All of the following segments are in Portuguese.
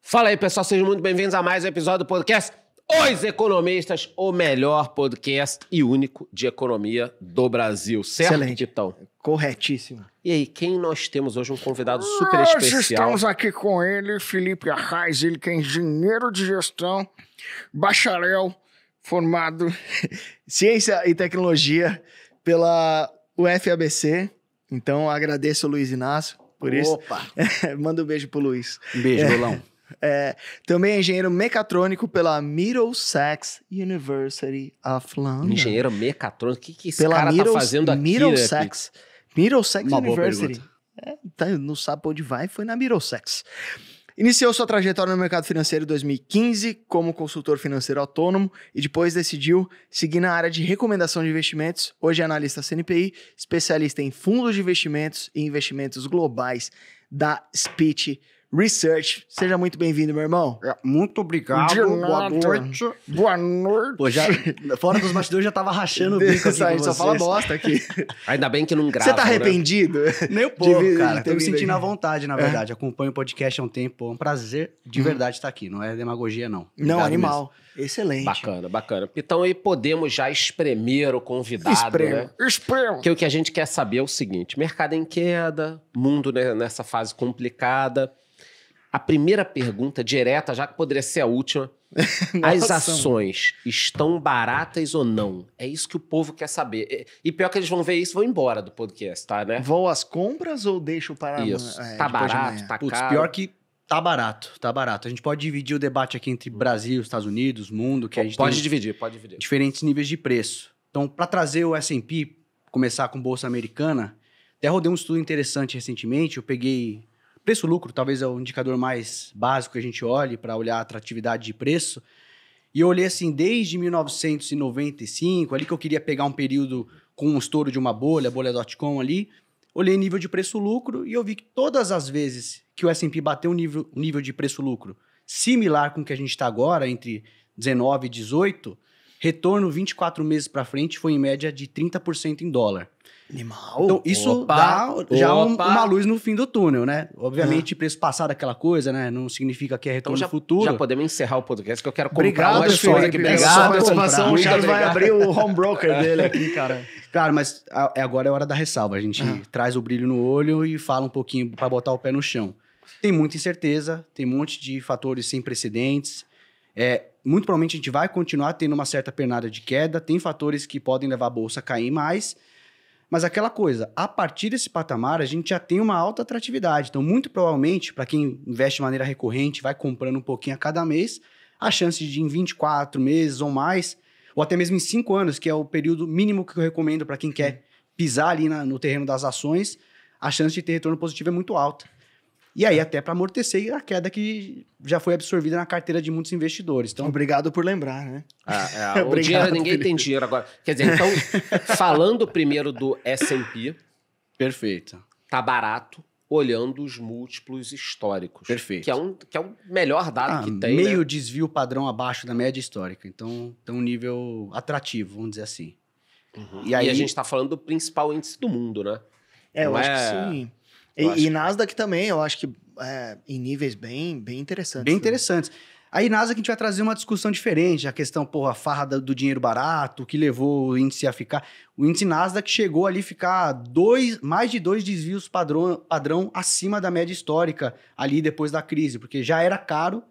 Fala aí, pessoal, sejam muito bem-vindos a mais um episódio do podcast Os Economistas, o melhor podcast e único de economia do Brasil. Certo, Excelente. Titão? Corretíssimo. E aí, quem nós temos hoje? Um convidado super Nós especial. estamos aqui com ele, Felipe Arraes, ele que é engenheiro de gestão, bacharel, formado Ciência e Tecnologia pela UFABC. Então, agradeço o Luiz Inácio por isso. Opa! Manda um beijo pro Luiz. Um beijo, Rolão. Também é engenheiro mecatrônico pela Middlesex University of London. Engenheiro mecatrônico, o que esse Pela cara tá fazendo aqui? Middlesex. Middlesex Uma boa University. Não sabe pra onde vai, foi na Middlesex. Iniciou sua trajetória no mercado financeiro em 2015 como consultor financeiro autônomo e depois decidiu seguir na área de recomendação de investimentos. Hoje é analista CNPI, especialista em fundos de investimentos e investimentos globais da Speech Research. Seja muito bem-vindo, meu irmão. Muito obrigado. de Boa nada. noite. Boa noite. Pô, fora dos bastidores, já tava rachando o bico aqui A com gente só fala vocês. bosta aqui. Ainda bem que não grava, Você tá né? arrependido? Nem um pouco, de cara. ter Tô me vindo sentindo aqui. à vontade, na verdade. Acompanho o podcast há um tempo. É um prazer de verdade estar aqui. Não é demagogia, não. Não, Obrigado animal. Excelente. Bacana, bacana. Então aí podemos já espremer o convidado, né? Espremo. Porque o que a gente quer saber é o seguinte: mercado em queda, mundo nessa fase complicada. A primeira pergunta direta, já que poderia ser a última, as Nossa, ações estão baratas ou não? É isso que o povo quer saber. E pior que eles vão ver isso e vão embora do podcast, tá, né? Vou às compras ou deixo para Isso. Tá depois de barato, amanhã? tá Putz, caro. pior que tá barato, tá barato. A gente pode dividir o debate aqui entre Brasil, Estados Unidos, mundo, que a gente Pode tem dividir, pode dividir. diferentes níveis de preço. Então, para trazer o S&P, começar com Bolsa Americana, até rodei um estudo interessante recentemente, eu peguei preço-lucro, talvez é o indicador mais básico que a gente olhe para olhar a atratividade de preço, e eu olhei assim, desde 1995, ali que eu queria pegar um período com um estouro de uma bolha, bolha.com ali, olhei nível de preço-lucro e eu vi que todas as vezes que o S&P bateu um nível de preço-lucro similar com o que a gente está agora, entre 19 e 18, retorno 24 meses para frente foi em média de 30% em dólar. Animal. Então, isso Opa, dá já opa. uma luz no fim do túnel, né? Obviamente, preço passado é aquela coisa, né? Não significa que é Então retorno já, no futuro. já podemos encerrar o podcast, que eu quero comprar Obrigado, umas coisas aqui. Felipe. Obrigado, Sua comprar. participação. O Muito Charles vai obrigado. abrir o home broker dele aqui, cara. Claro, mas agora é hora da ressalva. A gente traz o brilho no olho e fala um pouquinho para botar o pé no chão. Tem muita incerteza, tem um monte de fatores sem precedentes. Muito provavelmente a gente vai continuar tendo uma certa pernada de queda. Tem fatores que podem levar a bolsa a cair mais. Mas aquela coisa, a partir desse patamar, a gente já tem uma alta atratividade. Então, muito provavelmente, para quem investe de maneira recorrente, vai comprando um pouquinho a cada mês, a chance de em 24 meses ou mais, ou até mesmo em 5 anos, que é o período mínimo que eu recomendo para quem quer pisar ali no terreno das ações, a chance de ter retorno positivo é muito alta. E aí, até para amortecer a queda que já foi absorvida na carteira de muitos investidores. Então, Obrigado por lembrar, né? O Obrigado, dinheiro, ninguém Felipe. tem dinheiro agora. Quer dizer, então, falando primeiro do S&P, perfeito. tá barato, olhando os múltiplos históricos. Perfeito. Que é o melhor dado que tem, meio né? desvio padrão abaixo da média histórica. Então, tem um nível atrativo, vamos dizer assim. E aí a gente tá falando do principal índice do mundo, né? Eu Não acho é- que sim. eu acho E que- Nasdaq também, eu acho que em níveis bem interessantes. Bem interessantes. Aí, NASA, que a gente vai trazer uma discussão diferente, a questão, porra, a farra do dinheiro barato, o que levou o índice a ficar... O índice Nasdaq chegou ali a ficar mais de 2 desvios padrão acima da média histórica, ali depois da crise, porque já era caro,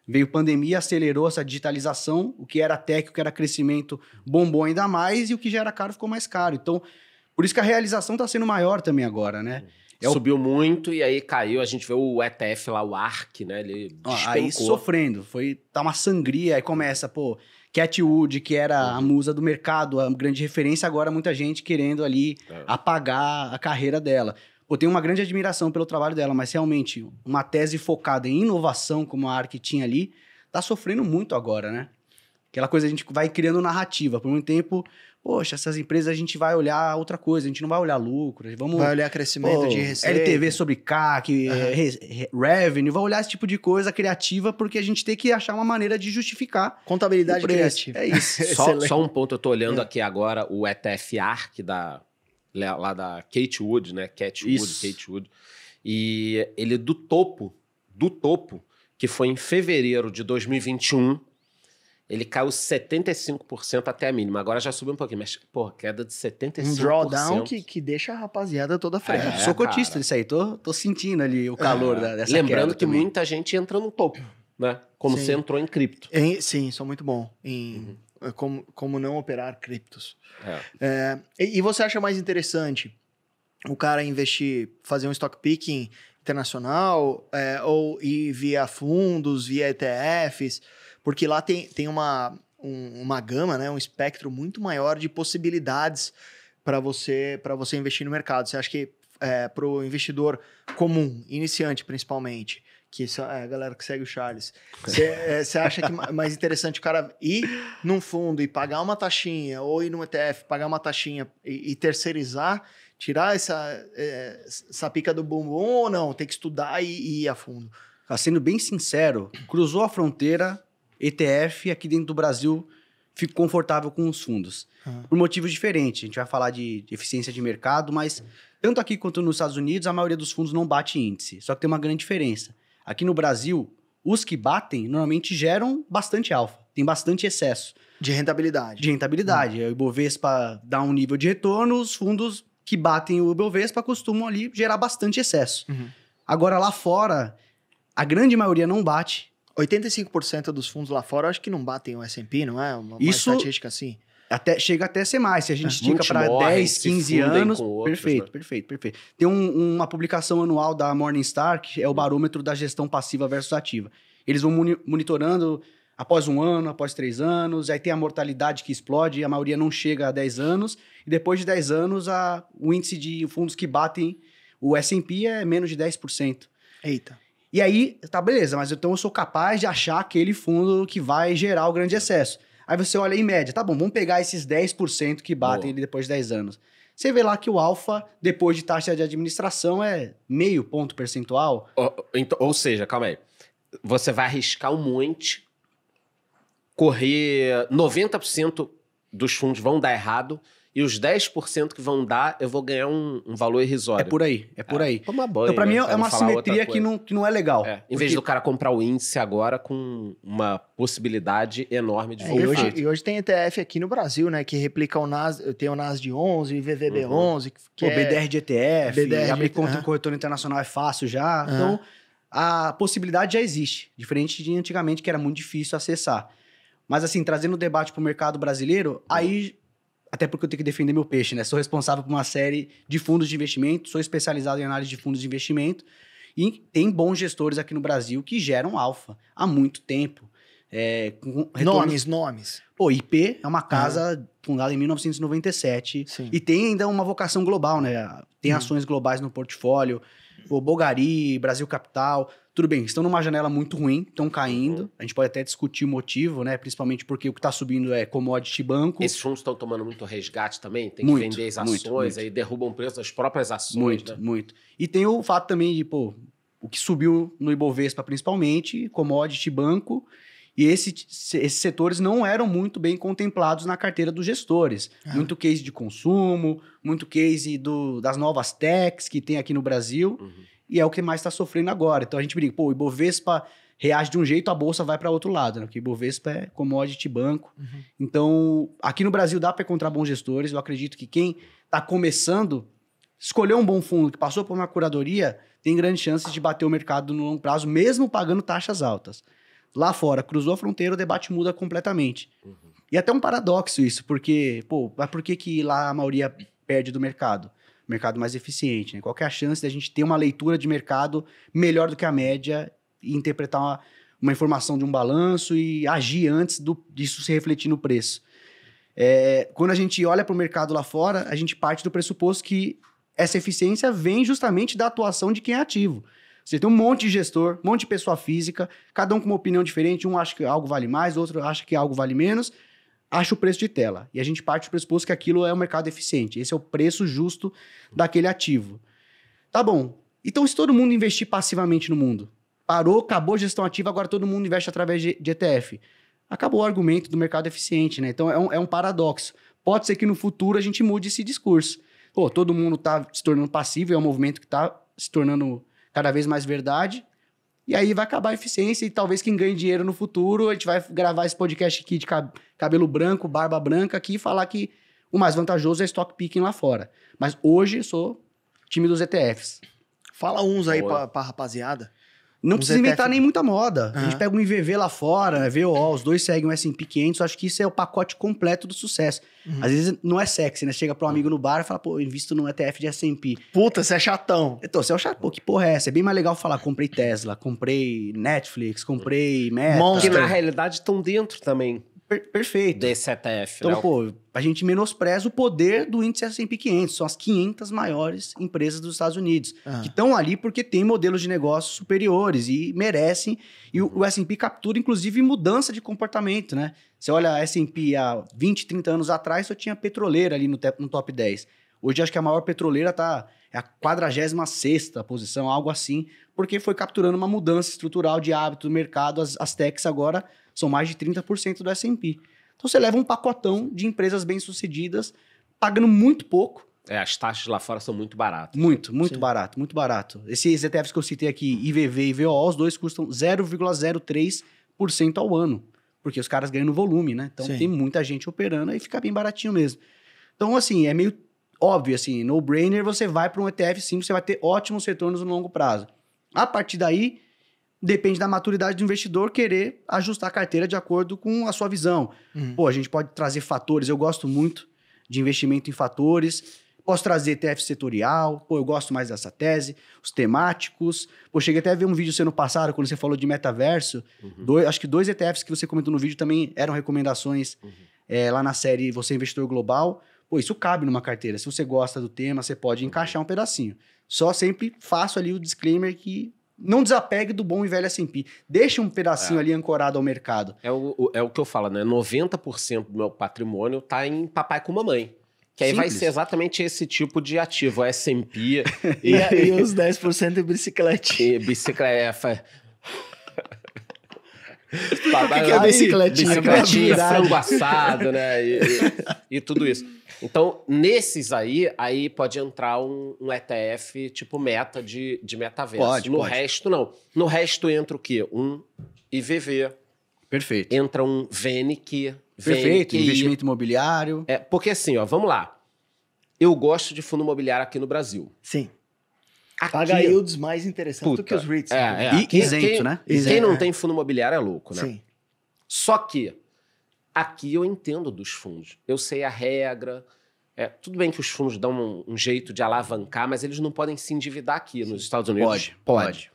veio pandemia, acelerou essa digitalização, o que era tech, o que era crescimento, bombou ainda mais, e o que já era caro ficou mais caro. Então, por isso que a realização está sendo maior também agora, né? Subiu muito e aí caiu. A gente vê o ETF lá, o ARK, né? Ele Aí despencou. sofrendo, tá uma sangria, aí começa, Cathie Wood, que era a musa do mercado, a grande referência, agora muita gente querendo ali apagar a carreira dela. Tenho uma grande admiração pelo trabalho dela, mas realmente uma tese focada em inovação, como a ARK tinha ali, tá sofrendo muito agora, né? Aquela coisa, a gente vai criando narrativa. Por muito tempo, poxa, essas empresas a gente vai olhar outra coisa, a gente não vai olhar lucro, vamos... Vai olhar crescimento de receita. LTV sobre CAC, revenue, vai olhar esse tipo de coisa criativa, porque a gente tem que achar uma maneira de justificar Contabilidade o preço. criativa. É isso. Só um ponto, eu tô olhando aqui agora o ETF ARK lá da Cathie Wood, né? Cathie Wood, Isso. Cathie Wood. E ele do topo, que foi em fevereiro de 2021, ele caiu 75% até a mínima. Agora já subiu um pouquinho, mas, pô, queda de 75%. Um drawdown que deixa a rapaziada toda fria. É, Sou cotista cara. disso aí, tô sentindo ali o calor dessa Lembrando queda que também. muita gente entra no topo, né? Como Sim. você entrou em cripto. Sim, sou muito bom em como não operar criptos. É. E você acha mais interessante o cara investir, fazer um stock picking internacional ou ir via fundos, via ETFs? Porque lá tem uma gama, né, um espectro muito maior de possibilidades para você investir no mercado. Você acha que para o investidor comum, iniciante principalmente, que é a galera que segue o Charles, você acha que é mais interessante o cara ir num fundo e pagar uma taxinha, ou ir num ETF, pagar uma taxinha e terceirizar, tirar essa pica do bumbum, ou não? Tem que estudar e ir a fundo. Sendo bem sincero, cruzou a fronteira, ETF aqui dentro do Brasil, fico confortável com os fundos. Por motivos diferentes. A gente vai falar de eficiência de mercado, mas tanto aqui quanto nos Estados Unidos, a maioria dos fundos não bate índice. Só que tem uma grande diferença. Aqui no Brasil, os que batem normalmente geram bastante alfa, tem bastante excesso. De rentabilidade. De rentabilidade. O Ibovespa dá um nível de retorno, os fundos que batem o Ibovespa costumam ali gerar bastante excesso. Agora lá fora, a grande maioria não bate. 85% dos fundos lá fora, acho que não batem o S&P, não é? Uma Isso- estatística assim. Chega até a ser mais. Se a gente estica Muitos para morrem, 10, se 15 fundem anos. com outros, Perfeito, né? perfeito. Tem uma publicação anual da Morningstar, que é o barômetro da gestão passiva versus ativa. Eles vão monitorando após 1 ano, após 3 anos, aí tem a mortalidade que explode, a maioria não chega a 10 anos, e depois de 10 anos, o índice de fundos que batem o S&P é menos de 10%. Eita. E aí, tá, beleza, mas então eu sou capaz de achar aquele fundo que vai gerar o grande excesso. Aí você olha em média, tá bom, vamos pegar esses 10% que batem ele depois de 10 anos. Você vê lá que o alfa, depois de taxa de administração, é 0,5 ponto percentual. Ou seja, calma aí. Você vai arriscar um monte, correr 90% dos fundos vão dar errado, e os 10% que vão dar, eu vou ganhar um valor irrisório. É por aí. Toma banho, Então, pra mim, né? é Pra não uma falar outra simetria coisa. que não é legal. Em vez do cara comprar o índice agora com uma possibilidade enorme de E voltar. hoje tem ETF aqui no Brasil, né? Que replica o NAS, tem o NAS de 11, o IVVB11, que Pô, BDR de ETF, BDR abrir de- conta em corretora internacional é fácil já. Então, a possibilidade já existe. Diferente de antigamente, que era muito difícil acessar. Mas assim, trazendo o debate para o mercado brasileiro, aí... Até porque eu tenho que defender meu peixe, né? Sou responsável por uma série de fundos de investimento, sou especializado em análise de fundos de investimento e tem bons gestores aqui no Brasil que geram alfa há muito tempo. Com retornos- Nomes. Pô, IP é uma casa fundada em 1997 Sim. e tem ainda uma vocação global, né? Tem ações globais no portfólio, o Bulgari, Brasil Capital, tudo bem, estão numa janela muito ruim, estão caindo, a gente pode até discutir o motivo, né? Principalmente porque o que está subindo é commodity banco. Esses fundos estão tomando muito resgate também? Tem Muito, que vender as muito, ações, muito. aí derrubam o preço das próprias ações, Muito, né? muito. E tem o fato também de, pô, o que subiu no Ibovespa principalmente, commodity, banco, e esses setores não eram muito bem contemplados na carteira dos gestores. Muito case de consumo, muito case das novas techs que tem aqui no Brasil, e é o que mais está sofrendo agora. Então a gente brinca, pô, o Ibovespa reage de um jeito, a bolsa vai para outro lado, né? Porque Ibovespa é commodity, banco. Então, aqui no Brasil dá para encontrar bons gestores. Eu acredito que quem está começando, escolheu um bom fundo que passou por uma curadoria, tem grandes chances de bater o mercado no longo prazo, mesmo pagando taxas altas. Lá fora, cruzou a fronteira, o debate muda completamente. E é até um paradoxo isso, porque, pô, mas por que lá a maioria perde do mercado? Mercado mais eficiente, né? Qual que é a chance da gente ter uma leitura de mercado melhor do que a média e interpretar uma informação de um balanço e agir antes disso se refletir no preço? Quando a gente olha para o mercado lá fora, a gente parte do pressuposto que essa eficiência vem justamente da atuação de quem é ativo. Você tem um monte de gestor, um monte de pessoa física, cada um com uma opinião diferente, um acha que algo vale mais, outro acha que algo vale menos, acha o preço de tela. E a gente parte do pressuposto que aquilo é um mercado eficiente. Esse é o preço justo daquele ativo. Tá bom. Então, se todo mundo investir passivamente no mundo, parou, acabou a gestão ativa, agora todo mundo investe através de ETF. Acabou o argumento do mercado eficiente, né? Então, é um paradoxo. Pode ser que no futuro a gente mude esse discurso. Pô, todo mundo está se tornando passivo, é um movimento que está se tornando cada vez mais verdade. E aí vai acabar a eficiência e talvez quem ganhe dinheiro no futuro, a gente vai gravar esse podcast aqui de cabelo branco, barba branca aqui e falar que o mais vantajoso é stock picking lá fora. Mas hoje eu sou time dos ETFs. Fala uns aí Boa. pra rapaziada. Não Uns precisa inventar ETF. nem muita moda. A Aham. gente pega um IVV lá fora, né, VOO, os dois seguem o S&P 500, eu acho que isso é o pacote completo do sucesso. Às vezes não é sexy, né? Chega para um amigo no bar e fala, pô, eu invisto num ETF de S&P. Puta, você é chatão. Então, você acha, pô, que porra é essa? É bem mais legal falar, comprei Tesla, comprei Netflix, comprei Meta. Que Monster. na realidade estão dentro também Perfeito. desse ETF, Então, né? pô, a gente menospreza o poder do índice S&P 500. São as 500 maiores empresas dos Estados Unidos. Ah. Que estão ali porque têm modelos de negócio superiores e merecem. E o S&P captura, inclusive, mudança de comportamento, né? Você olha a S&P há 20, 30 anos atrás, só tinha petroleira ali no top 10. Hoje, acho que a maior petroleira é a 46ª posição, algo assim, porque foi capturando uma mudança estrutural de hábito do mercado. As techs agora são mais de 30% do S&P. Então, você leva um pacotão de empresas bem-sucedidas, pagando muito pouco. As taxas lá fora são muito baratas. Muito Sim. barato, muito barato. Esses ETFs que eu citei aqui, IVV e VOO, os dois custam 0,03% ao ano. Porque os caras ganham no volume, né? Então, Sim. tem muita gente operando e fica bem baratinho mesmo. Então, assim, é meio óbvio, assim, no-brainer, você vai para um ETF sim, você vai ter ótimos retornos no longo prazo. A partir daí, depende da maturidade do investidor querer ajustar a carteira de acordo com a sua visão. Pô, a gente pode trazer fatores, eu gosto muito de investimento em fatores, posso trazer ETF setorial, pô, eu gosto mais dessa tese, os temáticos. Pô, cheguei até a ver um vídeo seu no passado, quando você falou de metaverso, acho que 2 ETFs que você comentou no vídeo também eram recomendações lá na série Você é Investidor Global. Pô, isso cabe numa carteira. Se você gosta do tema, você pode encaixar um pedacinho. Só sempre faço ali o disclaimer que não desapegue do bom e velho S&P. Deixa um pedacinho ali ancorado ao mercado. É o que eu falo, né? 90% do meu patrimônio tá em papai com mamãe. Que aí vai Simples. ser exatamente esse tipo de ativo, S&P E os 10% de bicicletinha. e bicicleta. O que é bicicletinha? Bicicletinha, Verdade. frango assado, né? E tudo isso. Então, nesses aí pode entrar um ETF tipo meta de metaverso. Pode. Resto, não. No resto entra o quê? Um IVV, Perfeito. entra um VNQ. Perfeito. VNQI. Investimento imobiliário. Porque assim, ó, vamos lá. Eu gosto de fundo imobiliário aqui no Brasil. Sim. Aqui, Paga yields mais interessantes do que os REITs. né? E isento, né? Quem não tem fundo imobiliário é louco, né? Sim. Só que aqui eu entendo dos fundos. Eu sei a regra. Tudo bem que os fundos dão um jeito de alavancar, mas eles não podem se endividar aqui nos Estados Unidos. Pode.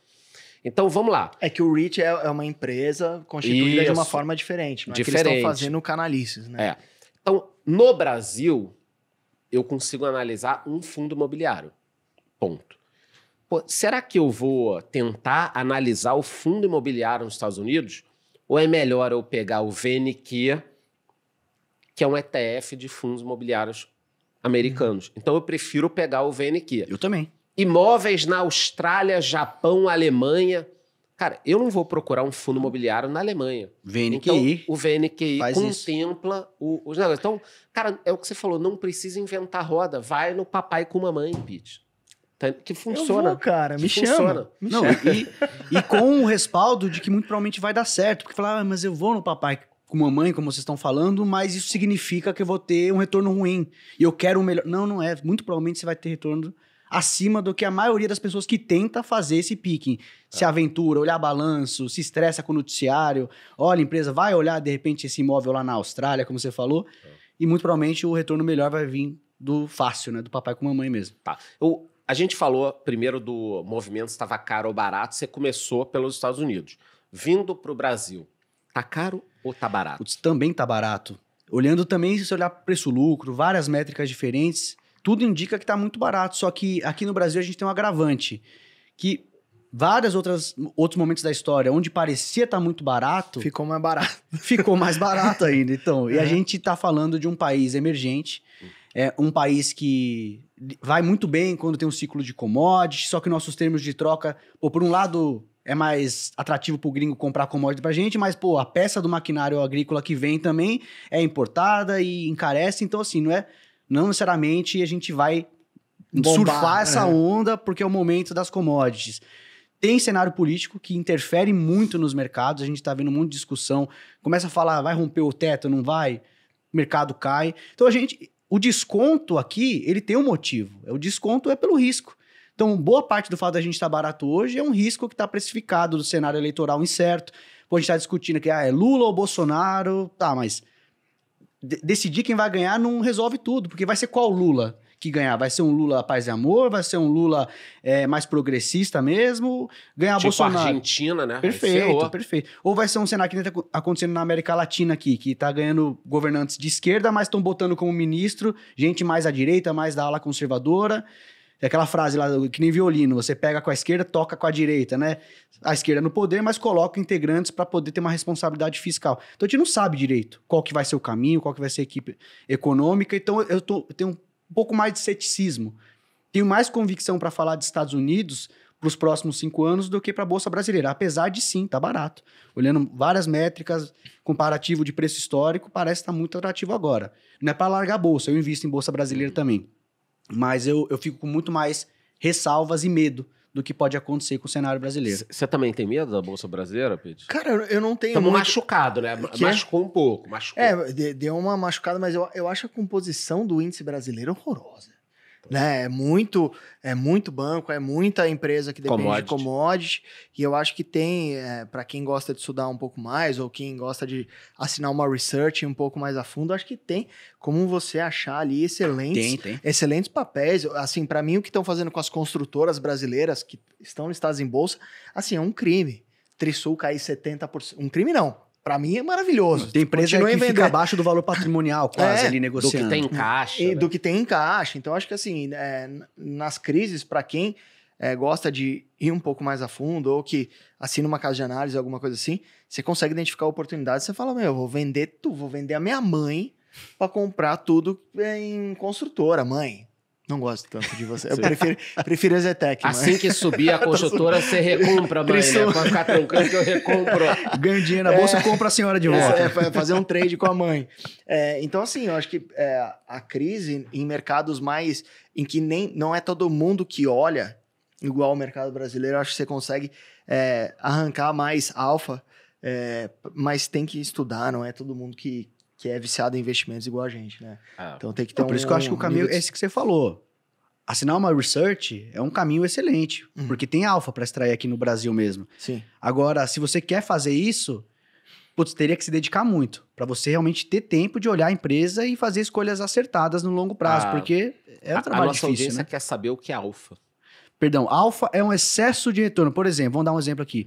Então, vamos lá. É que o REIT é uma empresa constituída de uma Isso. forma diferente. Não é que eles Diferente. estão fazendo canalices, né? Então, no Brasil, eu consigo analisar um fundo imobiliário. Ponto. Pô, será que eu vou tentar analisar o fundo imobiliário nos Estados Unidos? Ou é melhor eu pegar o VNQ, que é um ETF de fundos imobiliários americanos? Então, eu prefiro pegar o VNQ. Eu também. Imóveis na Austrália, Japão, Alemanha. Cara, eu não vou procurar um fundo imobiliário na Alemanha. VNQI. Então, o VNQI faz contempla os negócios. Então, cara, é o que você falou, não precisa inventar roda. Vai no papai com mamãe, Pete. Que funciona. Eu vou, cara. Me Que chama. funciona. Me Não, chama. e com o respaldo de que muito provavelmente vai dar certo. Porque falar, mas eu vou no papai com mamãe, como vocês estão falando, mas isso significa que eu vou ter um retorno ruim. E eu quero um melhor. Não, não é. Muito provavelmente você vai ter retorno acima do que a maioria das pessoas que tenta fazer esse picking. Se aventura, olhar balanço, se estressa com o noticiário. Olha, a empresa vai olhar, de repente, esse imóvel lá na Austrália, como você falou. E muito provavelmente o retorno melhor vai vir do fácil, né? Do papai com mamãe mesmo. Tá. A gente falou primeiro do movimento se estava caro ou barato. Você começou pelos Estados Unidos. Vindo para o Brasil, tá caro ou tá barato? Putz, também tá barato. Olhando também, se você olhar preço-lucro, várias métricas diferentes, tudo indica que tá muito barato. Só que aqui no Brasil a gente tem um agravante, que vários outros momentos da história, onde parecia estar muito barato, Ficou mais barato. ficou mais barato ainda. Então, e a gente tá falando de um país emergente, um país que vai muito bem quando tem um ciclo de commodity, só que nossos termos de troca, por um lado, é mais atrativo pro gringo comprar commodity pra gente, mas, a peça do maquinário agrícola que vem também é importada e encarece. Então, assim, não necessariamente a gente vai Bombar, surfar essa onda porque é o momento das commodities. Tem cenário político que interfere muito nos mercados, a gente está vendo um monte de discussão, começa a falar, vai romper o teto, não vai, o mercado cai. Então o desconto aqui, ele tem um motivo, o desconto é pelo risco. Então, boa parte do fato da gente estar barato hoje é um risco que está precificado do cenário eleitoral incerto. Pô, a gente está discutindo aqui, é Lula ou Bolsonaro, tá, mas decidir quem vai ganhar não resolve tudo, porque vai ser qual Lula que ganhar? Vai ser um Lula paz e amor? Vai ser um Lula mais progressista mesmo? Ganhar tipo Bolsonaro? a Argentina, né? Perfeito, perfeito. Ou vai ser um cenário que nem tá acontecendo na América Latina aqui, que tá ganhando governantes de esquerda, mas estão botando como ministro gente mais à direita, mais da ala conservadora. É aquela frase lá, que nem violino, você pega com a esquerda, toca com a direita, né? A esquerda no poder, mas coloca integrantes para poder ter uma responsabilidade fiscal. Então a gente não sabe direito qual que vai ser o caminho, qual que vai ser a equipe econômica. Então eu tenho um pouco mais de ceticismo. Tenho mais convicção para falar dos Estados Unidos para os próximos 5 anos do que para a Bolsa Brasileira. Apesar de sim, tá barato. Olhando várias métricas, comparativo de preço histórico, parece estar muito atrativo agora. Não é para largar a Bolsa, eu invisto em Bolsa Brasileira também. Mas eu fico com muito mais ressalvas e medo do que pode acontecer com o cenário brasileiro. Você também tem medo da Bolsa Brasileira, Pete? Cara, eu não tenho Estamos muito... machucado, né? Que? Machucou um pouco. Machucou. Deu uma machucada, mas eu acho a composição do índice brasileiro horrorosa. Né? É muito banco, é muita empresa que depende de commodity. E eu acho que tem, para quem gosta de estudar um pouco mais, ou quem gosta de assinar uma research um pouco mais a fundo, acho que tem como você achar ali excelentes papéis. Assim, para mim, o que estão fazendo com as construtoras brasileiras que estão listadas em bolsa, assim, é um crime. Trisul cair 70%. Um crime não. Pra mim é maravilhoso. Tem empresa que fica abaixo do valor patrimonial, quase ali negociando. Do que tem em caixa. Né? Do que tem em caixa. Então, acho que assim, nas crises, para quem gosta de ir um pouco mais a fundo, ou que assina uma casa de análise, alguma coisa assim, você consegue identificar oportunidades. Você fala, eu vou vender tudo, vou vender a minha mãe para comprar tudo em construtora, mãe. Não gosto tanto de você. Eu prefiro a Zetec. Assim que subir a construtora, você recompra, mãe, né? Pode ficar tranquilo que eu recompro. Ganho dinheiro na bolsa, compra a senhora de volta. Fazer um trade com a mãe. Então, assim, eu acho que a crise em mercados mais... em que não é todo mundo que olha igual o mercado brasileiro, eu acho que você consegue arrancar mais alfa, mas tem que estudar, não é todo mundo que é viciado em investimentos igual a gente, né? Então tem que ter por isso que eu acho que o caminho é esse que você falou. Assinar uma research é um caminho excelente, porque tem alfa para extrair aqui no Brasil mesmo. Sim. Agora, se você quer fazer isso, teria que se dedicar muito, para você realmente ter tempo de olhar a empresa e fazer escolhas acertadas no longo prazo, porque é um trabalho difícil, difícil, né? Você quer saber o que é alfa. Perdão, alfa é um excesso de retorno. Por exemplo, vamos dar um exemplo aqui.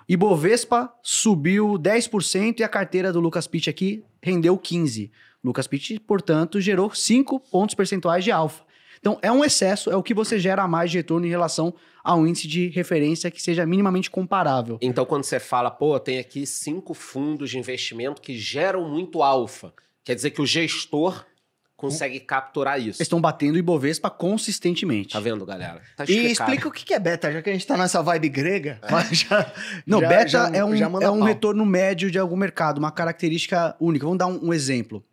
Ibovespa subiu 10% e a carteira do Lucas Pitt aqui rendeu 15%. Lucas Pitt, portanto, gerou 5 pontos percentuais de alfa. Então, é um excesso, é o que você gera a mais de retorno em relação a um índice de referência que seja minimamente comparável. Então, quando você fala, tem aqui 5 fundos de investimento que geram muito alfa, quer dizer que o gestor consegue capturar isso. Estão batendo o Ibovespa consistentemente. Tá vendo, galera? Tá e explica o que é beta, já que a gente tá nessa vibe grega. Beta é um retorno médio de algum mercado, uma característica única. Vamos dar um exemplo.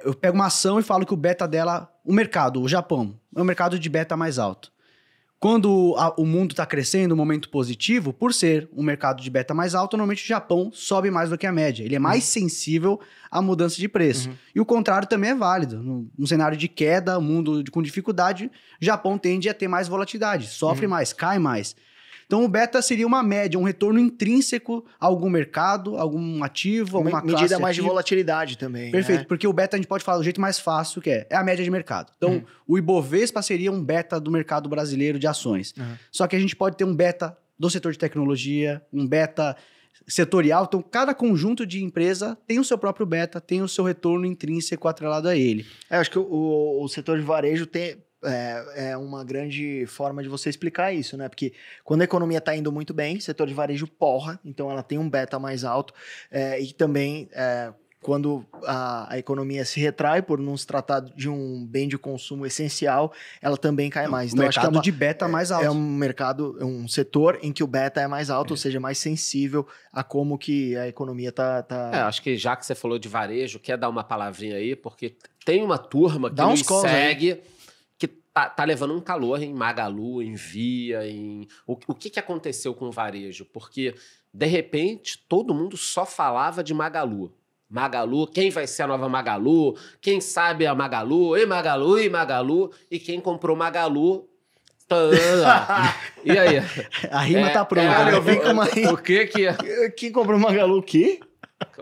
Eu pego uma ação e falo que o beta dela, o Japão, é um mercado de beta mais alto. Quando o mundo está crescendo, um momento positivo, por ser um mercado de beta mais alto, normalmente o Japão sobe mais do que a média. Ele é mais sensível à mudança de preço. E o contrário também é válido. Num cenário de queda, mundo com dificuldade, o Japão tende a ter mais volatilidade, sofre mais, cai mais. Então o beta seria uma média, um retorno intrínseco a algum mercado, algum ativo, alguma classe medida mais ativa. De volatilidade também. Perfeito, né? Porque o beta a gente pode falar do jeito mais fácil que é a média de mercado. Então o Ibovespa seria um beta do mercado brasileiro de ações. Só que a gente pode ter um beta do setor de tecnologia, um beta setorial. Então cada conjunto de empresa tem o seu próprio beta, tem o seu retorno intrínseco atrelado a ele. Acho que o setor de varejo é uma grande forma de você explicar isso, né? Porque quando a economia está indo muito bem, o setor de varejo porra, então ela tem um beta mais alto, e também quando a economia se retrai por não se tratar de um bem de consumo essencial, ela também cai mais. Então, mercado acho que de beta mais alto. É um mercado, um setor em que o beta é mais alto, ou seja, mais sensível a como que a economia tá... acho que já que você falou de varejo, quer dar uma palavrinha aí, porque tem uma turma que nos segue... tá levando um calor em Magalu, em Via, em... O que aconteceu com o varejo? Porque, de repente, todo mundo só falava de Magalu. Magalu, quem vai ser a nova Magalu? Quem sabe a Magalu? E Magalu, e Magalu. E quem comprou Magalu... E aí? A rima tá pronta. Olha, eu vi com uma rima. O que que... Quem comprou Magalu o quê?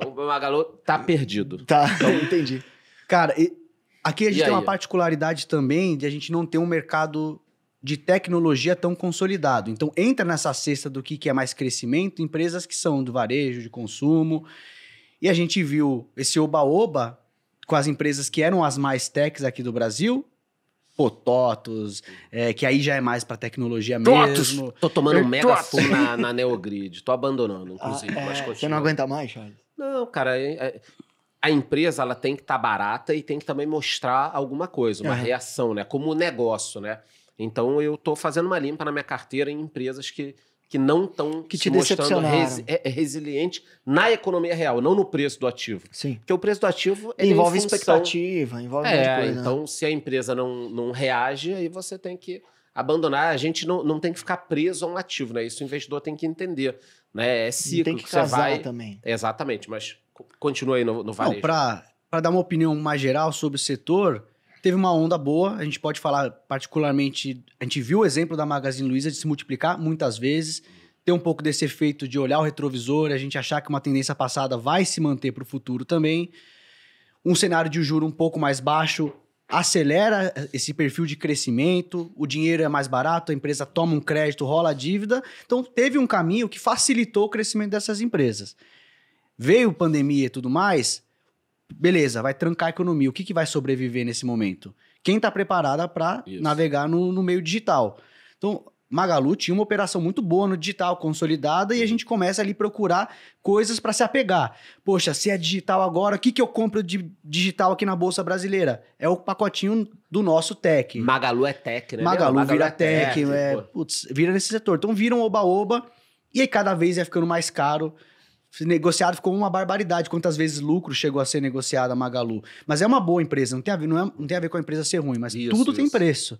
O Magalu tá perdido. Tá, entendi. Cara, aqui a gente E tem aí? uma particularidade também de a gente não ter um mercado de tecnologia tão consolidado. Então, entra nessa cesta do que é mais crescimento, empresas que são do varejo, de consumo. E a gente viu esse oba-oba com as empresas que eram as mais techs aqui do Brasil, pô, TOTUS, que aí já é mais para tecnologia TOTUS! mesmo. Tô tomando um mega Totos. fumo na Neogrid. Tô abandonando, inclusive. Mas Você continua. não aguenta mais, Charles? Não, cara, a empresa ela tem que estar barata e tem que também mostrar alguma coisa, uma Aham. reação, né? Como negócio, né? Então eu tô fazendo uma limpa na minha carteira em empresas que não estão Que se te mostrando decepcionaram. resiliente na economia real, não no preço do ativo. Sim. Porque o preço do ativo ele Envolve é em função... expectativa, envolve um monte de coisa. Então se a empresa não reage, aí você tem que abandonar. A gente não tem que ficar preso a um ativo, né? Isso o investidor tem que entender, né? É Não ciclo tem que você casar vai... também. Exatamente, mas continua aí no varejo. Não, para dar uma opinião mais geral sobre o setor, teve uma onda boa, a gente pode falar particularmente, a gente viu o exemplo da Magazine Luiza de se multiplicar muitas vezes, ter um pouco desse efeito de olhar o retrovisor, a gente achar que uma tendência passada vai se manter para o futuro também. Um cenário de juro um pouco mais baixo acelera esse perfil de crescimento, o dinheiro é mais barato, a empresa toma um crédito, rola a dívida, então teve um caminho que facilitou o crescimento dessas empresas. Veio pandemia e tudo mais, beleza, vai trancar a economia. O que vai sobreviver nesse momento? Quem está preparada para Isso. navegar no meio digital. Então, Magalu tinha uma operação muito boa no digital, consolidada, e a gente começa ali a procurar coisas para se apegar. Poxa, se é digital agora, o que eu compro de digital aqui na Bolsa Brasileira? É o pacotinho do nosso tech. Magalu é tech, né? Magalu vira é tech, pô. vira nesse setor. Então viram oba-oba, e aí cada vez ia ficando mais caro. Negociado ficou uma barbaridade, quantas vezes lucro chegou a ser negociado a Magalu. Mas é uma boa empresa, não tem a ver com a empresa ser ruim, mas Isso, tudo tem isso. preço.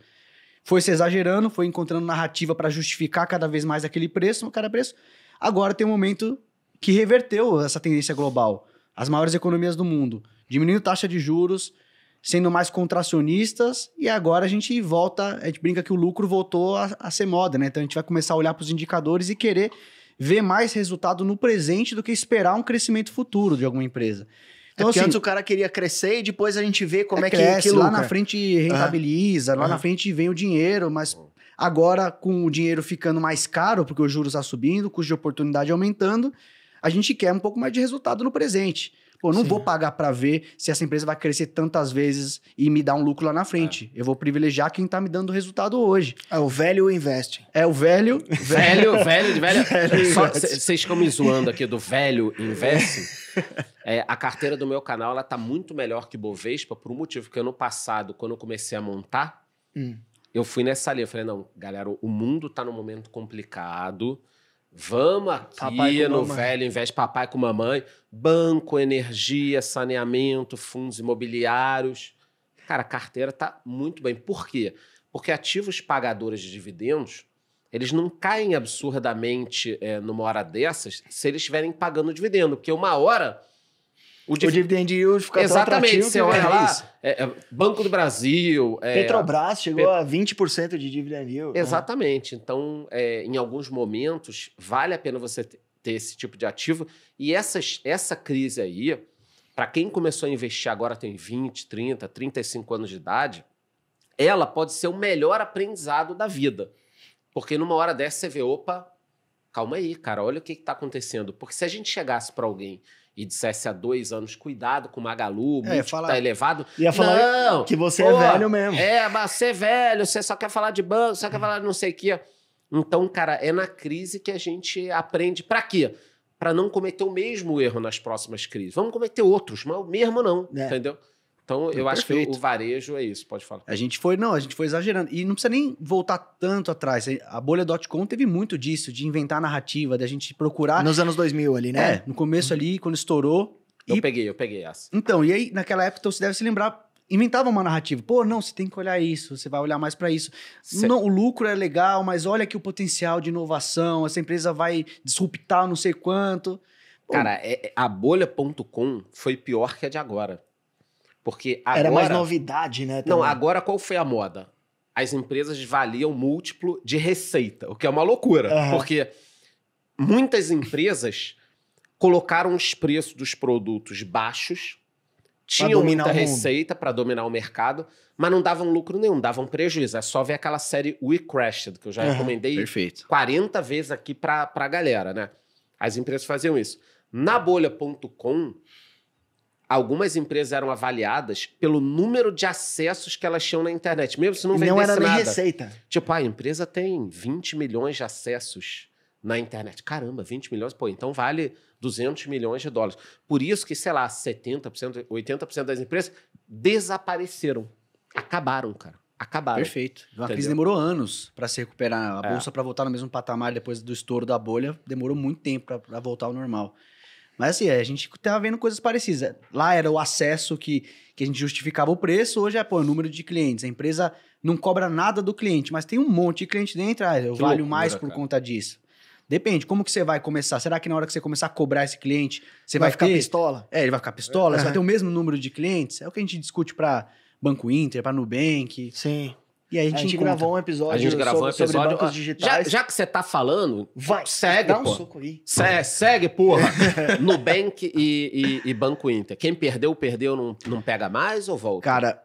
Foi se exagerando, foi encontrando narrativa para justificar cada vez mais aquele preço, cada preço. Agora tem um momento que reverteu essa tendência global. As maiores economias do mundo diminuindo taxa de juros, sendo mais contracionistas, e agora a gente volta, a gente brinca que o lucro voltou a ser moda, né? Então a gente vai começar a olhar para os indicadores e querer ver mais resultado no presente do que esperar um crescimento futuro de alguma empresa. Então, Porque assim, antes o cara queria crescer e depois a gente vê como é que cresce, lucra. lá na frente rentabiliza, lá na frente vem o dinheiro, mas agora com o dinheiro ficando mais caro, porque os juros estão subindo, o custo de oportunidade aumentando, a gente quer um pouco mais de resultado no presente. Pô, não Sim. vou pagar para ver se essa empresa vai crescer tantas vezes e me dar um lucro lá na frente. Eu vou privilegiar quem tá me dando resultado hoje. É o velho investe. É o velho... Velho. Só vocês ficam me zoando aqui do velho investe. A carteira do meu canal ela tá muito melhor que Bovespa por um motivo, porque ano passado, quando eu comecei a montar, eu fui nessa linha. Eu falei, não, galera, o mundo tá num momento complicado. Vamos aqui Papai com no mamãe. velho investe papai com mamãe. Banco, energia, saneamento, fundos imobiliários. Cara, a carteira tá muito bem. Por quê? Porque ativos pagadores de dividendos, eles não caem absurdamente numa hora dessas se eles estiverem pagando dividendo. Porque uma hora... O dividend yield fica tão Exatamente, atrativo você que olha é lá, isso. Banco do Brasil... Petrobras chegou a 20% de dividend yield. Exatamente. Então, em alguns momentos, vale a pena você ter esse tipo de ativo. E essa crise aí, para quem começou a investir agora tem 20, 30, 35 anos de idade, ela pode ser o melhor aprendizado da vida. Porque numa hora dessa você vê, opa, calma aí, cara, olha o que está acontecendo. Porque se a gente chegasse para alguém e dissesse há 2 anos, cuidado com o Magalu, o múltiplo tá elevado. Ia falar não, que você pô, é velho mesmo. Mas você é velho, você só quer falar de banco, só quer falar de não sei o quê. Então, cara, é na crise que a gente aprende. Pra quê? Pra não cometer o mesmo erro nas próximas crises. Vamos cometer outros, mas o mesmo não, entendeu? Então, eu acho que o varejo é isso, pode falar. A gente foi exagerando. E não precisa nem voltar tanto atrás. A bolha.com teve muito disso, de inventar narrativa, de a gente procurar... Nos anos 2000 ali, né? No começo ali, quando estourou. Eu peguei essa. Então, e aí, naquela época, então, você deve se lembrar, inventavam uma narrativa. Pô, não, você tem que olhar isso, você vai olhar mais para isso. Não, o lucro é legal, mas olha aqui o potencial de inovação, essa empresa vai disruptar não sei quanto. Pô, Cara, a bolha.com foi pior que a de agora. Porque agora... Era mais novidade, né? Não, também. agora qual foi a moda? As empresas valiam múltiplo de receita, o que é uma loucura. Aham. Porque muitas empresas colocaram os preços dos produtos baixos, tinham dominar muita o mundo. receita para dominar o mercado, mas não davam lucro nenhum, davam prejuízo. É só ver aquela série We Crashed, que eu já Aham. recomendei perfeito. 40 vezes aqui pra galera, né? As empresas faziam isso. Na bolha.com, algumas empresas eram avaliadas pelo número de acessos que elas tinham na internet, mesmo se não E vendesse não era nem nada. receita. Tipo, a empresa tem 20 milhões de acessos na internet. Caramba, 20 milhões? Pô, então vale 200 milhões de dólares. Por isso que, sei lá, 70%, 80% das empresas desapareceram. Acabaram, cara. Acabaram. Perfeito. Uma crise Entendeu? demorou anos para se recuperar. A bolsa para voltar no mesmo patamar depois do estouro da bolha demorou muito tempo para voltar ao normal. Mas assim, a gente tava vendo coisas parecidas. Lá era o acesso que a gente justificava o preço, hoje é o número de clientes. A empresa não cobra nada do cliente, mas tem um monte de cliente dentro, eu Que valho loucura, mais por cara. conta disso. Depende, como que você vai começar? Será que na hora que você começar a cobrar esse cliente, você vai vai ficar ter... pistola? Ele vai ficar pistola? Você Aham. vai ter o mesmo número de clientes? É o que a gente discute para Banco Inter, para Nubank. Sim. E aí A gente gravou um episódio, A gente gravou um sobre episódio. bancos ó, digitais. já que você tá falando, Vai, segue, dá um pô. soco aí. Segue, porra. Nubank e Banco Inter. Quem perdeu, não pega mais ou volta? Cara,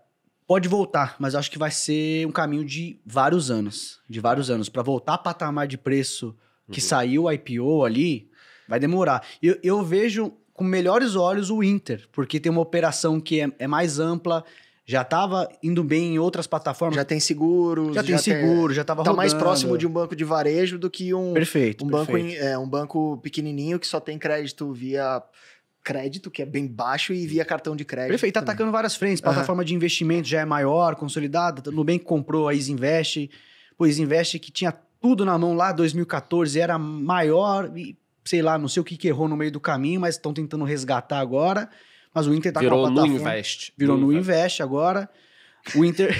pode voltar, mas eu acho que vai ser um caminho de vários anos. De vários anos. Para voltar a patamar de preço que saiu o IPO ali, vai demorar. Eu vejo com melhores olhos o Inter, porque tem uma operação que é mais ampla, já estava indo bem em outras plataformas. Já tem seguros. Já tem seguro, já estava Tá rodando. mais próximo de um banco de varejo do que um Perfeito, banco, perfeito. um banco pequenininho que só tem crédito via crédito, que é bem baixo, e via cartão de crédito. Perfeito, tá também. atacando várias frentes. Plataforma de investimento já é maior, consolidada. Nubank comprou a Isinvest. Pô, Isinvest que tinha tudo na mão lá, 2014, era maior e, sei lá, não sei o que errou no meio do caminho, mas estão tentando resgatar agora. Mas o Inter tá Virou com a no plataforma... Invest. Virou no Invest agora. O Inter...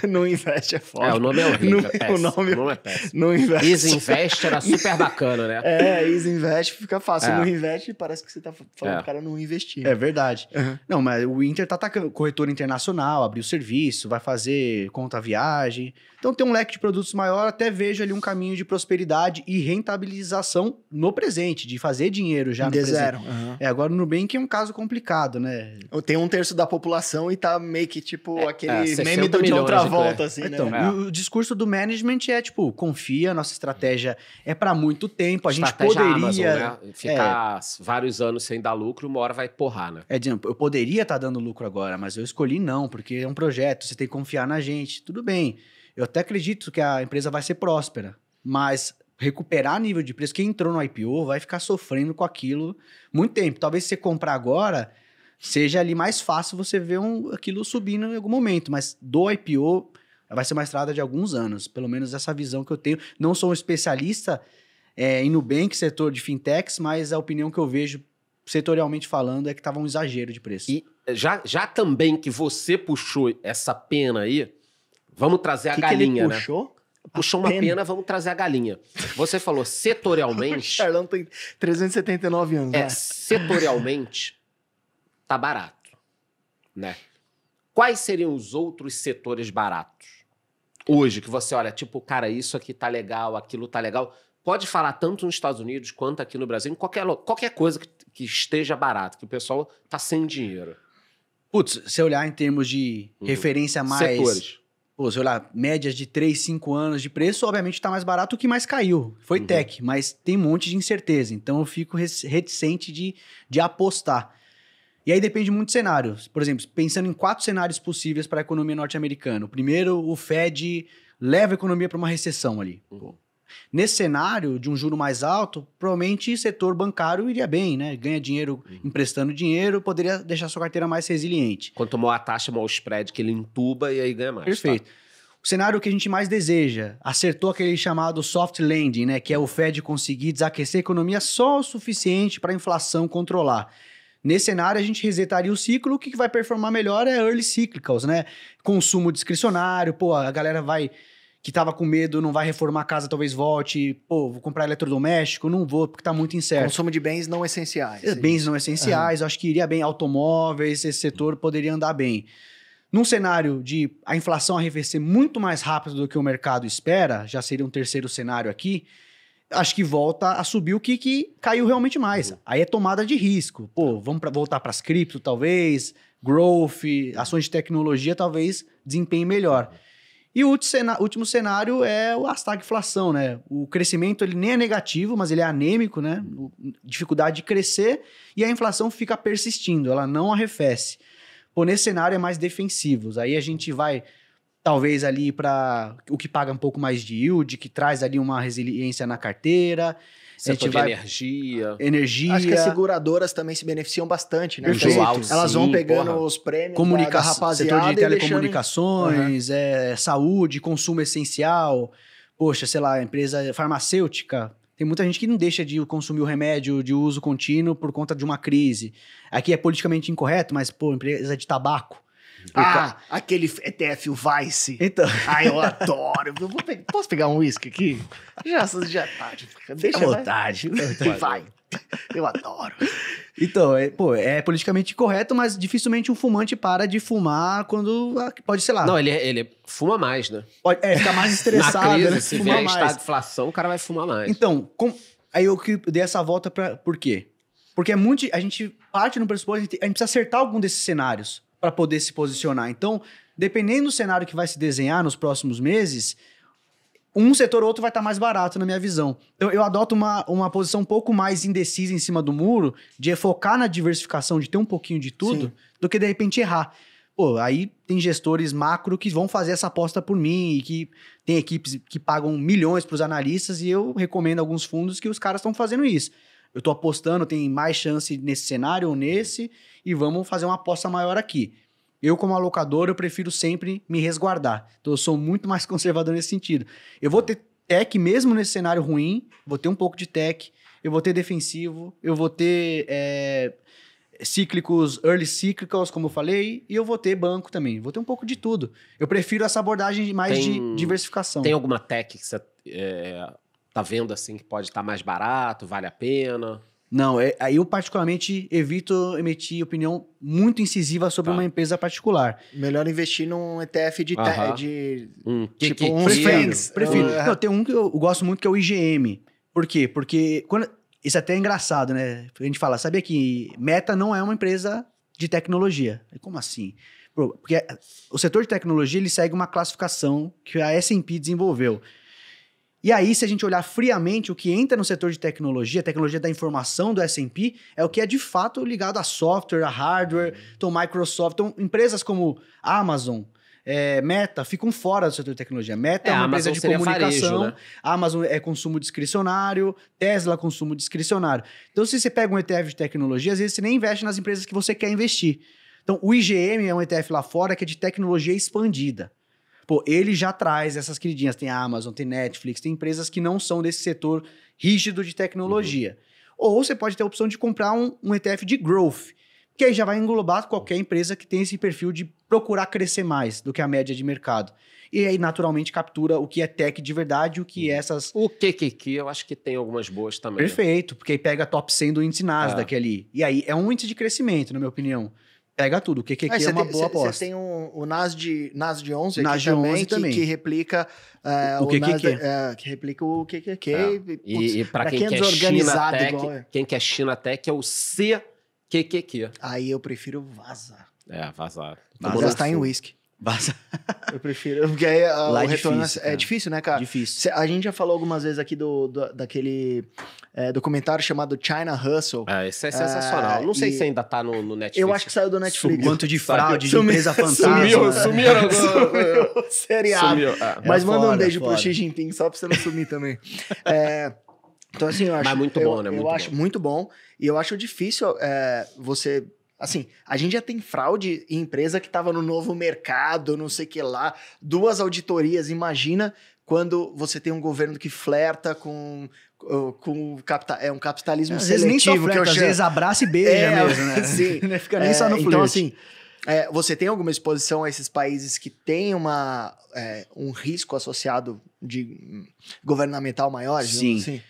Não investe, é foda. É, o nome é horrível. Não- é péssimo. o nome- O nome é péssimo. Não investe. Easy Invest era super bacana, né? Easy Invest fica fácil. É. Não investe, parece que você tá falando É. pro cara não investir. É verdade. Uhum. Não, mas o Inter tá atacando corretora internacional, abriu serviço, vai fazer conta viagem. Então tem um leque de produtos maior, até vejo ali um caminho de prosperidade e rentabilização no presente, de fazer dinheiro já no De presente. zero. Uhum. Agora o Nubank é um caso complicado, né? Tem 1/3 da população e tá meio que tipo aquele 60 meme do John milhões de Travolta, clientes. assim, Então, né? É. e o discurso do management é tipo, confia, nossa estratégia é para muito tempo, a gente Estratégia poderia... Amazon, né? Ficar vários anos sem dar lucro, uma hora vai porrar, né? Dizendo, eu poderia estar dando lucro agora, mas eu escolhi não, porque é um projeto, você tem que confiar na gente. Tudo bem, eu até acredito que a empresa vai ser próspera, mas recuperar nível de preço, quem entrou no IPO vai ficar sofrendo com aquilo muito tempo. Talvez se você comprar agora, seja ali mais fácil você ver aquilo subindo em algum momento, mas do IPO vai ser uma estrada de alguns anos, pelo menos essa visão que eu tenho. Não sou um especialista em Nubank, setor de fintechs, mas a opinião que eu vejo setorialmente falando é que estava um exagero de preço. E já também que você puxou essa pena aí, vamos trazer a Que galinha, ele né? puxou? Puxou uma pena, vamos trazer a galinha. Você falou O setorialmente. Charlão tem 379 anos, né? Setorialmente, tá barato, né? Quais seriam os outros setores baratos? Hoje, que você olha, tipo, cara, isso aqui tá legal, aquilo tá legal. Pode falar tanto nos Estados Unidos quanto aqui no Brasil, em qualquer coisa que esteja barato, que o pessoal tá sem dinheiro. Putz, se olhar em termos de referência mais... Setores. Pô, se olhar médias de 3, 5 anos de preço, obviamente tá mais barato, o que mais caiu foi tech, mas tem um monte de incerteza, então eu fico reticente de apostar. E aí depende muito do cenário. Por exemplo, pensando em 4 cenários possíveis para a economia norte-americana. O primeiro, o Fed leva a economia para uma recessão ali. Nesse cenário de um juro mais alto, provavelmente o setor bancário iria bem, né? Ganha dinheiro emprestando dinheiro, poderia deixar sua carteira mais resiliente. Quanto maior a taxa, maior o spread que ele entuba e aí ganha mais. Perfeito. Tá? O cenário que a gente mais deseja, acertou aquele chamado soft landing, né? Que é o Fed conseguir desaquecer a economia só o suficiente para a inflação controlar. Nesse cenário, a gente resetaria o ciclo, o que vai performar melhor é early cyclicals, né? Consumo discricionário, pô, a galera que tava com medo, não vai reformar a casa, talvez volte, pô, vou comprar eletrodoméstico, não vou, porque tá muito incerto. Consumo de bens não essenciais. Bens não essenciais, acho que iria bem, automóveis, esse setor poderia andar bem. Num cenário de a inflação arrefecer muito mais rápido do que o mercado espera, já seria um terceiro cenário aqui, acho que volta a subir o que caiu realmente mais. Aí é tomada de risco. Pô, vamos voltar para as cripto, talvez, growth, ações de tecnologia, talvez desempenhe melhor. E o último cenário é a estagflação, né? O crescimento ele nem é negativo, mas ele é anêmico, né? Dificuldade de crescer e a inflação fica persistindo, ela não arrefece. Pô, nesse cenário é mais defensivos. Aí a gente vai, talvez, ali para o que paga um pouco mais de yield, que traz ali uma resiliência na carteira. Setor de energia. Acho que as seguradoras também se beneficiam bastante, né? Perfeito. Elas vão pegando os prêmios da rapaziada, setor de telecomunicações, saúde, consumo essencial. Poxa, sei lá, empresa farmacêutica. Tem muita gente que não deixa de consumir o remédio de uso contínuo por conta de uma crise. Aqui é politicamente incorreto, mas, pô, empresa de tabaco. Aquele ETF, o Vice. Então. Eu adoro. Posso pegar um uísque aqui? Já tarde. Deixa à vontade. Vai. Eu adoro. Então, é politicamente correto, mas dificilmente um fumante para de fumar quando pode, sei lá. Não, ele fuma mais, né? Fica mais estressado. Na crise, né? se vier estado de inflação, o cara vai fumar mais. Então, aí eu dei essa volta por quê? Porque a gente parte no pressuposto, a gente precisa acertar algum desses cenários para poder se posicionar. Então, dependendo do cenário que vai se desenhar nos próximos meses, um setor ou outro vai estar mais barato, na minha visão. Então, eu adoto uma posição um pouco mais indecisa em cima do muro, de focar na diversificação, de ter um pouquinho de tudo, do que, de repente, errar. Pô, aí tem gestores macro que vão fazer essa aposta por mim, e que tem equipes que pagam milhões para os analistas, e eu recomendo alguns fundos que os caras estão fazendo isso. Eu estou apostando, tem mais chance nesse cenário ou nesse, e vamos fazer uma aposta maior aqui. Eu, como alocador, eu prefiro sempre me resguardar. Então, eu sou muito mais conservador nesse sentido. Eu vou ter tech mesmo nesse cenário ruim, vou ter um pouco de tech, eu vou ter defensivo, eu vou ter cíclicos, early cyclicals, como eu falei, e eu vou ter banco também. Vou ter um pouco de tudo. Eu prefiro essa abordagem mais de diversificação. Tem alguma tech que você tá vendo assim que pode estar mais barato, vale a pena? Não, aí eu particularmente evito emitir opinião muito incisiva sobre uma empresa particular. Melhor investir num ETF de tipo um FANGs. Prefiro. Não, tem um que eu gosto muito que é o IGM. Por quê? Porque isso até é engraçado, né? A gente fala, sabia que Meta não é uma empresa de tecnologia? Como assim? Porque o setor de tecnologia ele segue uma classificação que a S&P desenvolveu. E aí, se a gente olhar friamente, o que entra no setor de tecnologia, a tecnologia da informação do S&P, é o que é de fato ligado a software, a hardware, então Microsoft. Então, empresas como Amazon, Meta, ficam fora do setor de tecnologia. Meta é uma empresa de comunicação, varejo, né? Amazon é consumo discricionário, Tesla consumo discricionário. Então, se você pega um ETF de tecnologia, às vezes você nem investe nas empresas que você quer investir. Então, o IGM é um ETF lá fora que é de tecnologia expandida. Pô, ele já traz essas queridinhas, tem Amazon, tem Netflix, tem empresas que não são desse setor rígido de tecnologia. Ou você pode ter a opção de comprar um ETF de growth, que aí já vai englobar qualquer empresa que tem esse perfil de procurar crescer mais do que a média de mercado. E aí, naturalmente, captura o que é tech de verdade, o que é essas... O QQQ, eu acho que tem algumas boas também. Perfeito, porque aí pega top 100 do índice Nasdaq ali. E aí, é um índice de crescimento, na minha opinião. Pega tudo. O QQQ é uma boa aposta. Você tem o NASD 11 NASD aqui 11 também. Que replica o QQQ. Que replica o QQQ. E para quem quer China Tech, quem quer China Tech é o CQQQ. Aí eu prefiro vazar. Vazar. Gastar em whisky. Vaza. Eu prefiro, porque aí o retorno difícil, é difícil, né, cara? Difícil. A gente já falou algumas vezes aqui daquele documentário chamado China Hustle. Esse é sensacional. Não sei se ainda tá no Netflix. Eu acho que saiu do Netflix. Quanto de fraude, de empresa fantasma. Sumiu seriado. Sumiu. Mas manda um beijo pro Xi Jinping, só pra você não sumir também. Então, assim, eu acho... Mas muito bom, né? Eu acho muito bom. E eu acho difícil você... Assim, a gente já tem fraude em empresa que estava no novo mercado, não sei o que lá, 2 auditorias. Imagina quando você tem um governo que flerta com um capitalismo Às vezes nem só seletivo, que eu flerta, às chamo. vezes abraça e beija mesmo, né? Sim. Não fica nem só no flerte. Então, assim, você tem alguma exposição a esses países que têm um risco associado de governamental maior? Sim. Assim?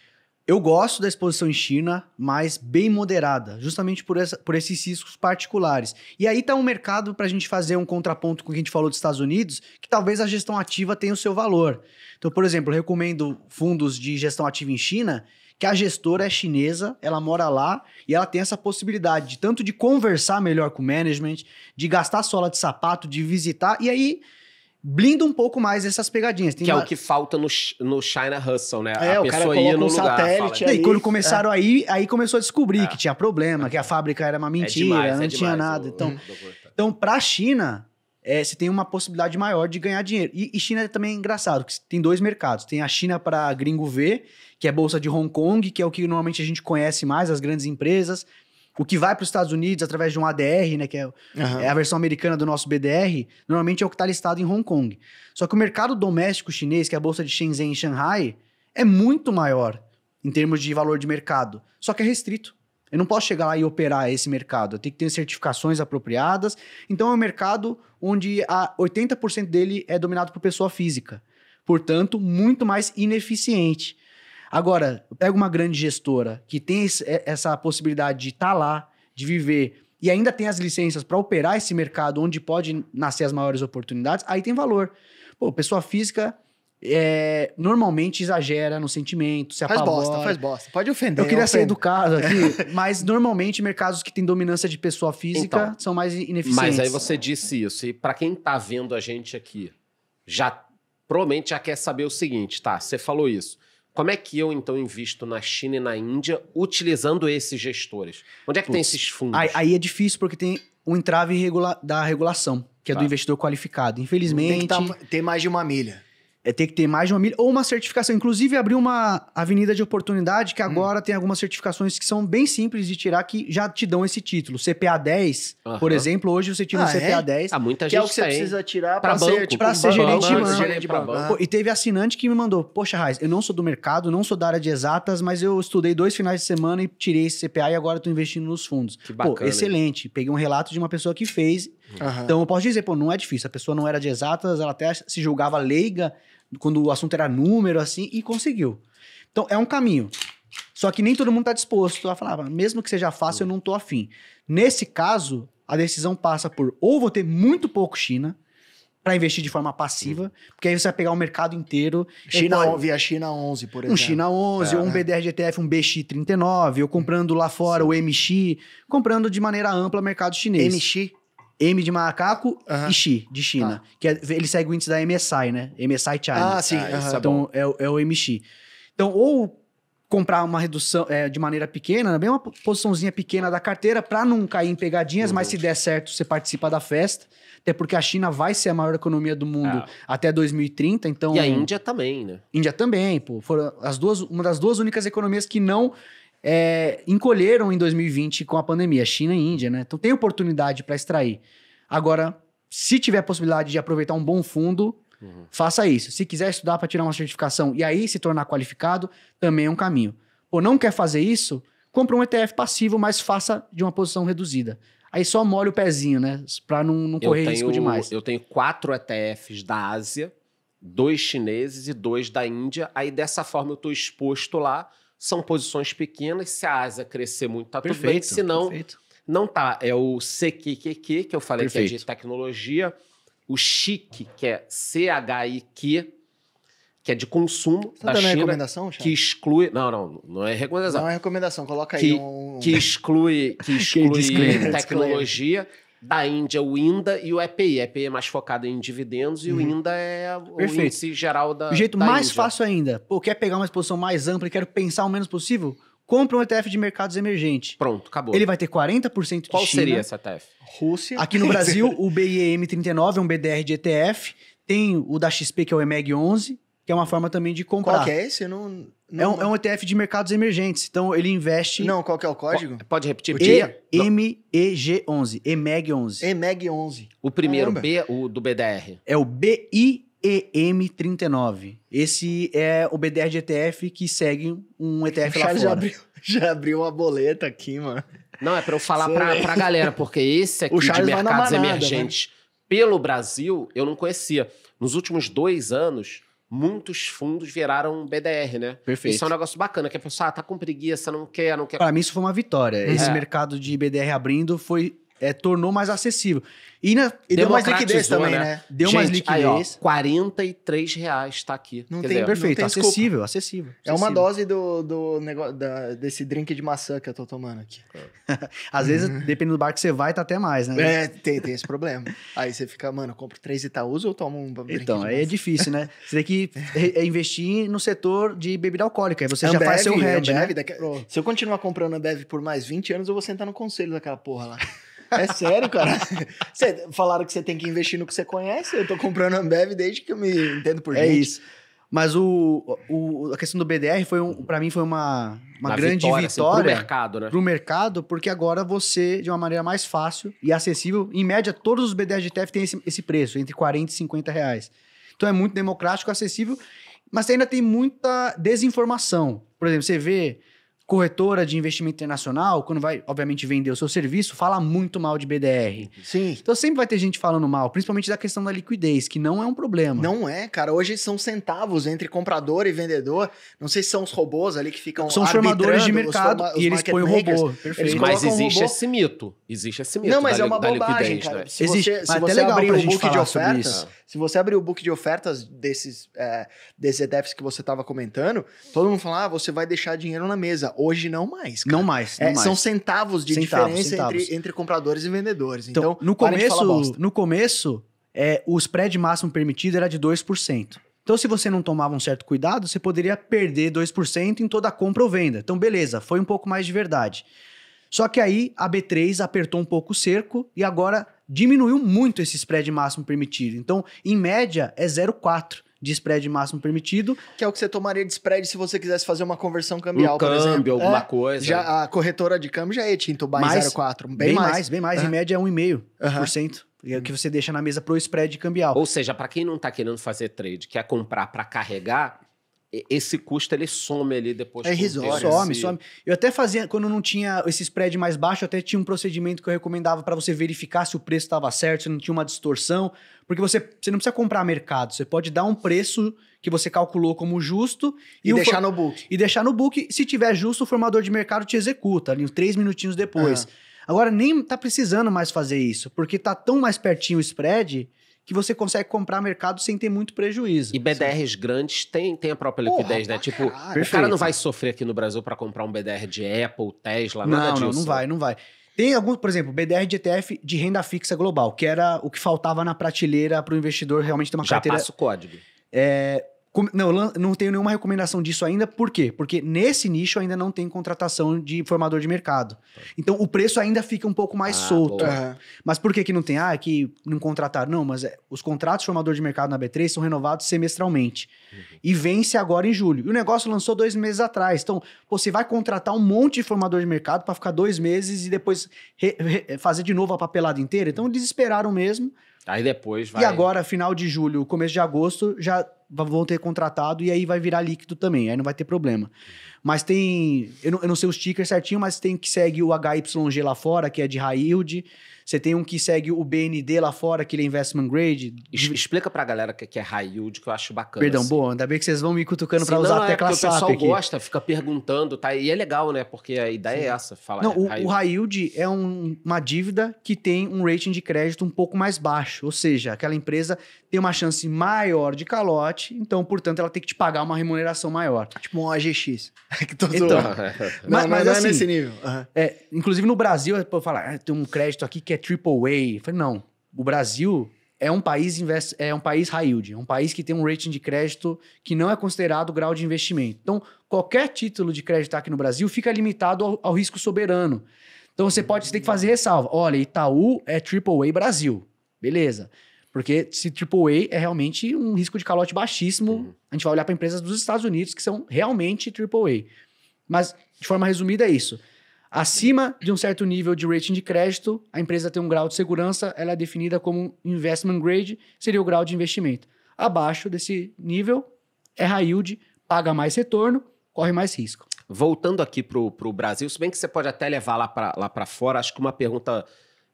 Eu gosto da exposição em China, mas bem moderada, justamente por esses riscos particulares. E aí tá um mercado para a gente fazer um contraponto com o que a gente falou dos Estados Unidos, que talvez a gestão ativa tenha o seu valor. Então, por exemplo, eu recomendo fundos de gestão ativa em China, que a gestora é chinesa, ela mora lá e ela tem essa possibilidade de tanto de conversar melhor com o management, de gastar sola de sapato, de visitar, e aí blinda um pouco mais essas pegadinhas. Que é o que falta no China Hustle, né? O cara coloca um satélite E aí, ali. quando começaram aí começou a descobrir que tinha problema, que a fábrica era uma mentira, não tinha nada. Então, para a China, você tem uma possibilidade maior de ganhar dinheiro. E China também é engraçado, porque tem dois mercados. Tem a China para gringo ver, que é a bolsa de Hong Kong, que é o que normalmente a gente conhece mais, as grandes empresas. O que vai para os Estados Unidos através de um ADR, né, que é a versão americana do nosso BDR, normalmente é o que está listado em Hong Kong. Só que o mercado doméstico chinês, que é a bolsa de Shenzhen e Shanghai, é muito maior em termos de valor de mercado. Só que é restrito. Eu não posso chegar lá e operar esse mercado. Eu tenho que ter certificações apropriadas. Então é um mercado onde 80% dele é dominado por pessoa física. Portanto, muito mais ineficiente. Agora, eu pego uma grande gestora que tem essa possibilidade de estar lá, de viver, e ainda tem as licenças para operar esse mercado onde pode nascer as maiores oportunidades, aí tem valor. Pô, pessoa física normalmente exagera no sentimento, se apavora. Faz bosta. Pode ofender. Eu queria ser educado aqui, mas normalmente mercados que têm dominância de pessoa física são mais ineficientes. Mas aí você disse isso, e para quem tá vendo a gente aqui, provavelmente já quer saber o seguinte, tá? Você falou isso. Como é que eu, então, invisto na China e na Índia utilizando esses gestores? Onde é que tem esses fundos? Aí é difícil porque tem um entrave da regulação, que é do investidor qualificado. Infelizmente... Tem que ter mais de 1 milha. Tem que ter mais de 1 milha ou uma certificação. Inclusive, abriu uma avenida de oportunidade que agora tem algumas certificações que são bem simples de tirar, que já te dão esse título. CPA 10, por exemplo, hoje você tira um CPA 10. Muita que gente é o que você precisa tirar para ser, tipo, pra ser gerente de banco. E teve assinante que me mandou, poxa, Raiz, eu não sou do mercado, não sou da área de exatas, mas eu estudei 2 finais de semana e tirei esse CPA e agora estou investindo nos fundos. Que bacana, excelente. Peguei um relato de uma pessoa que fez. Então, eu posso dizer, não é difícil. A pessoa não era de exatas, ela até se julgava leiga, quando o assunto era número, assim, e conseguiu. Então, é um caminho. Só que nem todo mundo está disposto a falar, mesmo que seja fácil, eu não estou afim. Nesse caso, a decisão passa por ou vou ter muito pouco China para investir de forma passiva, porque aí você vai pegar o mercado inteiro. Via China 11, por exemplo. Um China 11, ou um BDR de ETF, um BX39, ou comprando lá fora o MX, comprando de maneira ampla o mercado chinês. MX? M de macaco e Xi, de China. Que ele segue o índice da MSI, né? MSI China. Sim. Então, é o MX. Então, ou comprar uma redução de maneira pequena, bem uma posiçãozinha pequena da carteira, para não cair em pegadinhas, mas se der certo, você participa da festa. Até porque a China vai ser a maior economia do mundo até 2030, então... E a Índia também, né? Índia também, pô. Foram uma das 2 únicas economias que não... encolheram em 2020 com a pandemia, China e Índia, né? Então tem oportunidade para extrair. Agora, se tiver a possibilidade de aproveitar um bom fundo, faça isso. Se quiser estudar para tirar uma certificação e aí se tornar qualificado, também é um caminho. Ou não quer fazer isso, compra um ETF passivo, mas faça de uma posição reduzida. Aí só molha o pezinho, né? Para não correr risco demais. Eu tenho 4 ETFs da Ásia, 2 chineses e 2 da Índia. Aí dessa forma eu estou exposto lá. São posições pequenas, se a Ásia crescer muito, tá tudo bem, se não, não tá. É o CQQQ, que eu falei que é de tecnologia, o CHIQ, que é CHIQ, que é de consumo da China, recomendação, que exclui... Não é recomendação. Não é recomendação, coloca aí que exclui tecnologia. Da Índia, o INDA e o EPI. EPI é mais focado em dividendos e o INDA é o índice geral da O jeito da mais Índia. fácil ainda. Quer pegar uma exposição mais ampla e quero pensar o menos possível? Compra um ETF de mercados emergentes. Pronto, acabou. Ele vai ter 40% de Qual China. seria esse ETF? Rússia. Aqui no Brasil, o BIEM39 é um BDR de ETF. Tem o da XP, que é o EMEG11, que é uma forma também de comprar. Qual que é esse? É um ETF de mercados emergentes. Então, ele investe... Não, qual que é o código? Pode repetir? EMEG11. EMEG11. EMEG11. O primeiro, Caramba. o do BDR. É o BIEM. EM39. Esse é o BDR de ETF que segue um ETF O lá Charles fora. já abriu uma boleta aqui, mano. Não, é pra eu falar Sei. pra galera, porque esse aqui O de Charles vai na mercados manada, emergentes pelo Brasil, eu não conhecia. Nos últimos 2 anos, muitos fundos viraram BDR, né? Perfeito. Isso é um negócio bacana, que a pessoa tá com preguiça, não quer. Para mim, isso foi uma vitória. Esse É. mercado de BDR abrindo tornou mais acessível. E E deu mais Democratizou, liquidez também, né? né? deu mais Gente, aí, ó, liquidez. R$43 tá aqui. Não Quer tem dizer, Perfeito, tem desculpa. acessível. É uma acessível. dose do negócio, desse drink de maçã que eu tô tomando aqui. Às vezes, dependendo do bar que você vai, tá até mais, né? É, tem esse problema. Aí você fica, mano, eu compro 3 Itaús ou eu tomo um drink Então, de aí é maçã? difícil, né? Você tem que investir no setor de bebida alcoólica. Aí você já Ambev, faz seu hedge, Ambev, né? Se eu continuar comprando Ambev por mais 20 anos, eu vou sentar no conselho daquela porra lá. É sério, cara. Falaram que você tem que investir no que você conhece. Eu tô comprando Ambev desde que eu me entendo por É gente. isso. Mas a questão do BDR, pra mim, foi uma na grande assim, vitória pro mercado, né? pro mercado, porque agora você, de uma maneira mais fácil e acessível, em média, todos os BDR de ETF têm esse preço, entre 40 e 50 reais. Então é muito democrático, acessível, mas ainda tem muita desinformação. Por exemplo, você vê corretora de investimento internacional, quando vai, obviamente, vender o seu serviço, fala muito mal de BDR. Sim. Então sempre vai ter gente falando mal, principalmente da questão da liquidez, que não é um problema. Não é, cara. Hoje são centavos entre comprador e vendedor. Não sei se são os robôs ali que ficam São os formadores de arbitrando, mercado os e eles market põem o makers. robô. Perfeito. Eles Mas colocam um existe robô. esse mito. Existe esse mito Não, mas da, é uma da bobagem, liquidez, cara. né? Se Existe. você, Mas se até você legal abrir pra o gente book de falar sobre ofertas, isso. se você abrir o book de ofertas desses ETFs que você estava comentando, todo mundo fala, você vai deixar dinheiro na mesa. Hoje não mais, cara. Não mais. São centavos de diferença centavos. Entre compradores e vendedores. Então, Então, no parem de falar começo, bosta. no começo o spread máximo permitido era de 2%. Então, se você não tomava um certo cuidado, você poderia perder 2% em toda compra ou venda. Então, beleza, foi um pouco mais de verdade. Só que aí a B3 apertou um pouco o cerco e agora diminuiu muito esse spread máximo permitido. Então, em média, é 0,4 de spread máximo permitido. Que é o que você tomaria de spread se você quisesse fazer uma conversão cambial, Um por exemplo. câmbio, alguma coisa. Já, a corretora de câmbio já ia te entubar em Mais, 0,4. Bem mais. Aham. Em média é 1,5%. É o que você deixa na mesa pro spread cambial. Ou seja, para quem não tá querendo fazer trade, quer comprar para carregar, esse custo ele some ali depois. É com o irrisório. tempo. Some. Eu até fazia, quando não tinha esse spread mais baixo, eu até tinha um procedimento que eu recomendava para você verificar se o preço estava certo, se não tinha uma distorção. Porque você não precisa comprar a mercado, você pode dar um preço que você calculou como justo E o deixar no book. e deixar no book. Se tiver justo, o formador de mercado te executa ali uns 3 minutinhos depois. Agora, nem tá precisando mais fazer isso, porque tá tão mais pertinho o spread que você consegue comprar mercado sem ter muito prejuízo. E BDRs grandes têm a própria Porra, liquidez, né? pra Tipo, caralho. o cara Perfeito. não vai sofrer aqui no Brasil para comprar um BDR de Apple, Tesla, nada Não, disso. não vai. Tem alguns, por exemplo, BDR de ETF de renda fixa global, que era o que faltava na prateleira para o investidor realmente ter uma Já carteira. passa o código. Não tenho nenhuma recomendação disso ainda. Por quê? Porque nesse nicho ainda não tem contratação de formador de mercado. Então o preço ainda fica um pouco mais solto. boa. Aham. Mas por que não tem? É que não contrataram. Não, mas os contratos de formador de mercado na B3 são renovados semestralmente. E vence agora em julho. E o negócio lançou 2 meses atrás. Então, você vai contratar um monte de formador de mercado para ficar 2 meses e depois fazer de novo a papelada inteira. Então, eles esperaram mesmo. Aí depois vai. E agora, final de julho, começo de agosto, já vão ter contratado e aí vai virar líquido também. Aí não vai ter problema. Mas tem... Eu não sei os tickers certinho, mas tem que segue o HYG lá fora, que é de high yield. Você tem um que segue o BND lá fora, que ele é investment grade. Explica pra galera que é high yield, que eu acho bacana. Perdão, assim. bom, ainda bem que vocês vão me cutucando pra Sim, usar não, a tecla porque o SAP pessoal aqui. gosta, fica perguntando, tá? E é legal, né? Porque a ideia é essa. Fala, Não, o yield. high yield é uma dívida que tem um rating de crédito um pouco mais baixo. Ou seja, aquela empresa tem uma chance maior de calote, então, portanto, ela tem que te pagar uma remuneração maior. Tipo um AGX. que tô Então, zoando. mas não é assim, nesse nível. Aham. inclusive no Brasil, eu falo, tem um crédito aqui que é AAA. Eu falei, não, o Brasil é um país high yield, é um país que tem um rating de crédito que não é considerado grau de investimento. Então, qualquer título de crédito aqui no Brasil fica limitado ao risco soberano. Então, você tem que fazer ressalva. Olha, Itaú é AAA Brasil. Beleza. Porque se AAA é realmente um risco de calote baixíssimo, a gente vai olhar para empresas dos Estados Unidos que são realmente AAA. Mas, de forma resumida, é isso. Acima de um certo nível de rating de crédito, a empresa tem um grau de segurança, ela é definida como investment grade, seria o grau de investimento. Abaixo desse nível, é high yield, paga mais retorno, corre mais risco. Voltando aqui pro Brasil, se bem que você pode até levar lá para fora, acho que uma pergunta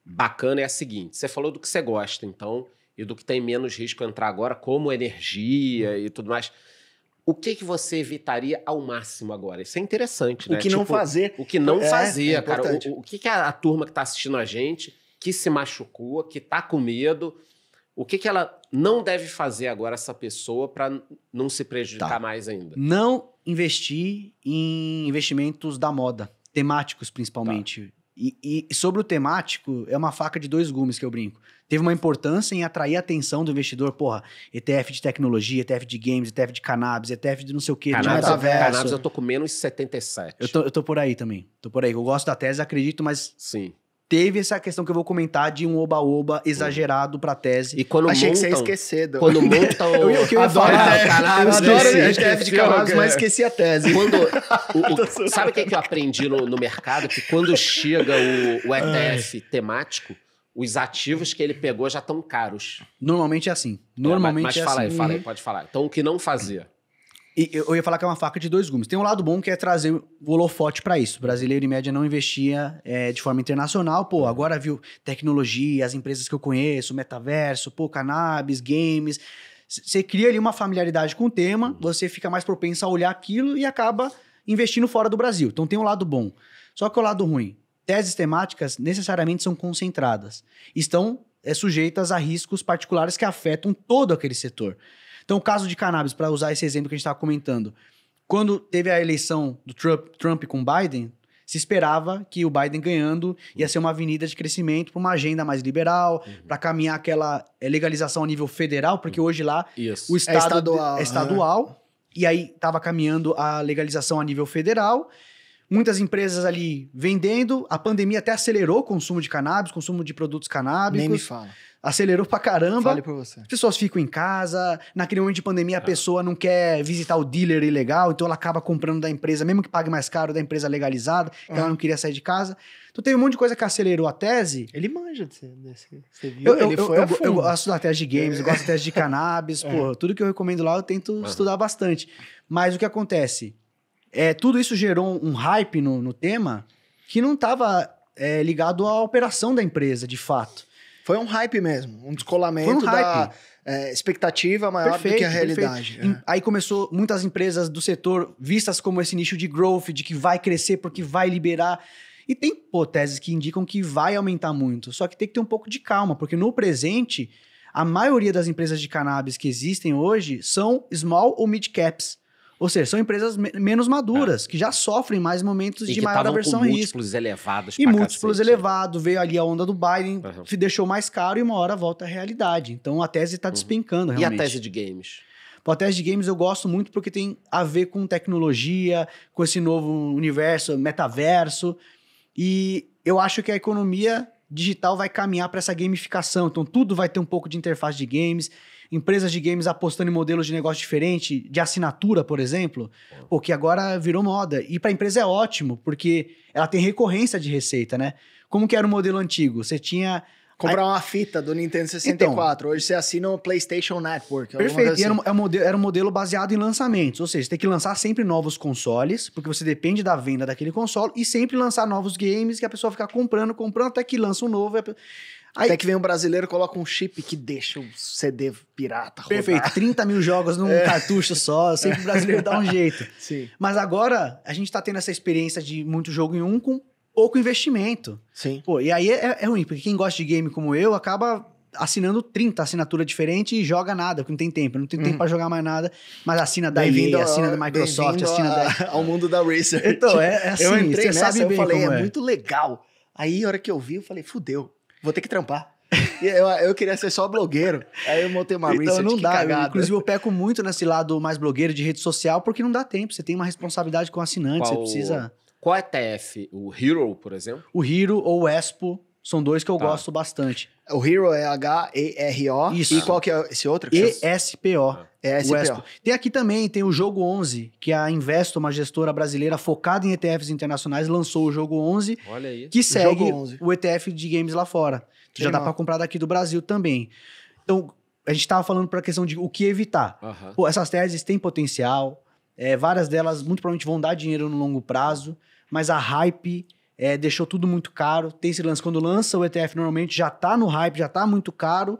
bacana é a seguinte: você falou do que você gosta, então, e do que tem menos risco entrar agora, como energia e tudo mais. O que você evitaria ao máximo agora? Isso é interessante, né? O que não fazer. O que não fazer, cara. importante. O que a turma que tá assistindo a gente, que se machucou, que tá com medo, o que ela não deve fazer agora, essa pessoa, para não se prejudicar mais ainda? Não investir em investimentos da moda, temáticos principalmente. E sobre o temático, é uma faca de dois gumes que eu brinco. Teve uma importância em atrair a atenção do investidor. Porra, ETF de tecnologia, ETF de games, ETF de cannabis, ETF de não sei o quê. Cannabis eu tô com menos 77. Eu tô por aí também. Tô por aí. Eu gosto da tese, acredito, mas sim, teve essa questão que eu vou comentar de um oba-oba exagerado pra tese. E quando Achei montam, que você ia esquecer. Quando montam... Eu ia falar, cannabis, Eu adoro esqueci, ETF de cannabis, mas esqueci a tese. Sabe o que eu aprendi no mercado? Que quando chega o ETF temático, os ativos que ele pegou já estão caros. Normalmente é assim. Normalmente mas é fala assim. aí, fala aí, pode falar. Então, o que não fazer? E eu ia falar que é uma faca de dois gumes. Tem um lado bom que é trazer o holofote para isso. O brasileiro, em média, não investia de forma internacional. Pô, agora viu tecnologia, as empresas que eu conheço, metaverso, pô, cannabis, games. Você cria ali uma familiaridade com o tema, você fica mais propenso a olhar aquilo e acaba investindo fora do Brasil. Então tem um lado bom. Só que o lado ruim. Teses temáticas necessariamente são concentradas. Estão sujeitas a riscos particulares que afetam todo aquele setor. Então, o caso de cannabis, para usar esse exemplo que a gente estava comentando, quando teve a eleição do Trump com Biden, se esperava que o Biden ganhando ia ser uma avenida de crescimento para uma agenda mais liberal, para caminhar aquela legalização a nível federal, porque hoje lá o estado é estadual, e aí estava caminhando a legalização a nível federal. Muitas empresas ali vendendo, a pandemia até acelerou o consumo de cannabis, consumo de produtos canábicos. Nem me fala. Acelerou pra caramba. Fale por você. As pessoas ficam em casa, naquele momento de pandemia a pessoa não quer visitar o dealer ilegal, então ela acaba comprando da empresa, mesmo que pague mais caro, da empresa legalizada, que ela não queria sair de casa. Então teve um monte de coisa que acelerou a tese. Ele manja desse. Você viu? Eu gosto da tese de games, eu gosto da tese de cannabis, pô, tudo que eu recomendo lá eu tento estudar bastante. Mas o que acontece? Tudo isso gerou um hype no tema que não estava ligado à operação da empresa, de fato. Foi um hype mesmo, um descolamento da expectativa maior do que a realidade. Aí começou muitas empresas do setor vistas como esse nicho de growth, de que vai crescer porque vai liberar. E tem teses que indicam que vai aumentar muito, só que tem que ter um pouco de calma, porque no presente, a maioria das empresas de cannabis que existem hoje são small ou mid caps. Ou seja, são empresas menos maduras, que já sofrem mais momentos de maior aversão a risco. Múltiplos elevados e múltiplos elevados, veio ali a onda do Biden, deixou mais caro e uma hora volta à realidade. Então a tese está despencando realmente. E a tese de games? Pô, a tese de games eu gosto muito porque tem a ver com tecnologia, com esse novo universo, metaverso. E eu acho que a economia digital vai caminhar para essa gamificação. Então tudo vai ter um pouco de interface de games. Empresas de games apostando em modelos de negócio diferente, de assinatura, por exemplo, que agora virou moda. E para a empresa é ótimo, porque ela tem recorrência de receita, né? Como que era o modelo antigo? Você tinha... Comprar uma fita do Nintendo 64. Hoje você assina o PlayStation Network. Perfeito. Assim. E era um modelo baseado em lançamentos. Ou seja, você tem que lançar sempre novos consoles, porque você depende da venda daquele console, e sempre lançar novos games que a pessoa fica comprando, até que lança um novo. Até que vem um brasileiro, coloca um chip que deixa o CD pirata rodar. Perfeito, 30 mil jogos num cartucho só, sempre o brasileiro dá um jeito. Sim. Mas agora, a gente tá tendo essa experiência de muito jogo em um com pouco investimento. Sim. Pô, e aí é ruim, porque quem gosta de game como eu, acaba assinando 30 assinatura diferente e joga nada, porque não tem tempo. Não tem tempo pra jogar mais nada, mas assina da EA, assina da Microsoft, assina ao mundo da Research. Então, é assim, eu entrei nessa, sabe bem eu falei, como é muito legal. Aí, a hora que eu vi, eu falei, fudeu. Vou ter que trampar. eu queria ser só blogueiro. Aí eu montei uma research, não dá. cagada. Inclusive, eu peco muito nesse lado mais blogueiro de rede social, porque não dá tempo. Você tem uma responsabilidade com o assinante, você precisa... Qual ETF? O Hero, por exemplo? O Hero ou o Expo são dois que eu gosto bastante. O Hero é H-E-R-O. Isso. E qual que é esse outro? ESPO. ESPO. Tem aqui também, tem o Jogo 11, que a Investo, uma gestora brasileira focada em ETFs internacionais, lançou o Jogo 11, Olha aí. que segue o ETF de games lá fora. Que já dá para comprar daqui do Brasil também. Então, a gente tava falando pra questão de o que evitar. Aham. Pô, essas teses têm potencial, várias delas muito provavelmente vão dar dinheiro no longo prazo, mas a hype deixou tudo muito caro. Tem esse lance, quando lança o ETF normalmente já tá no hype, já tá muito caro,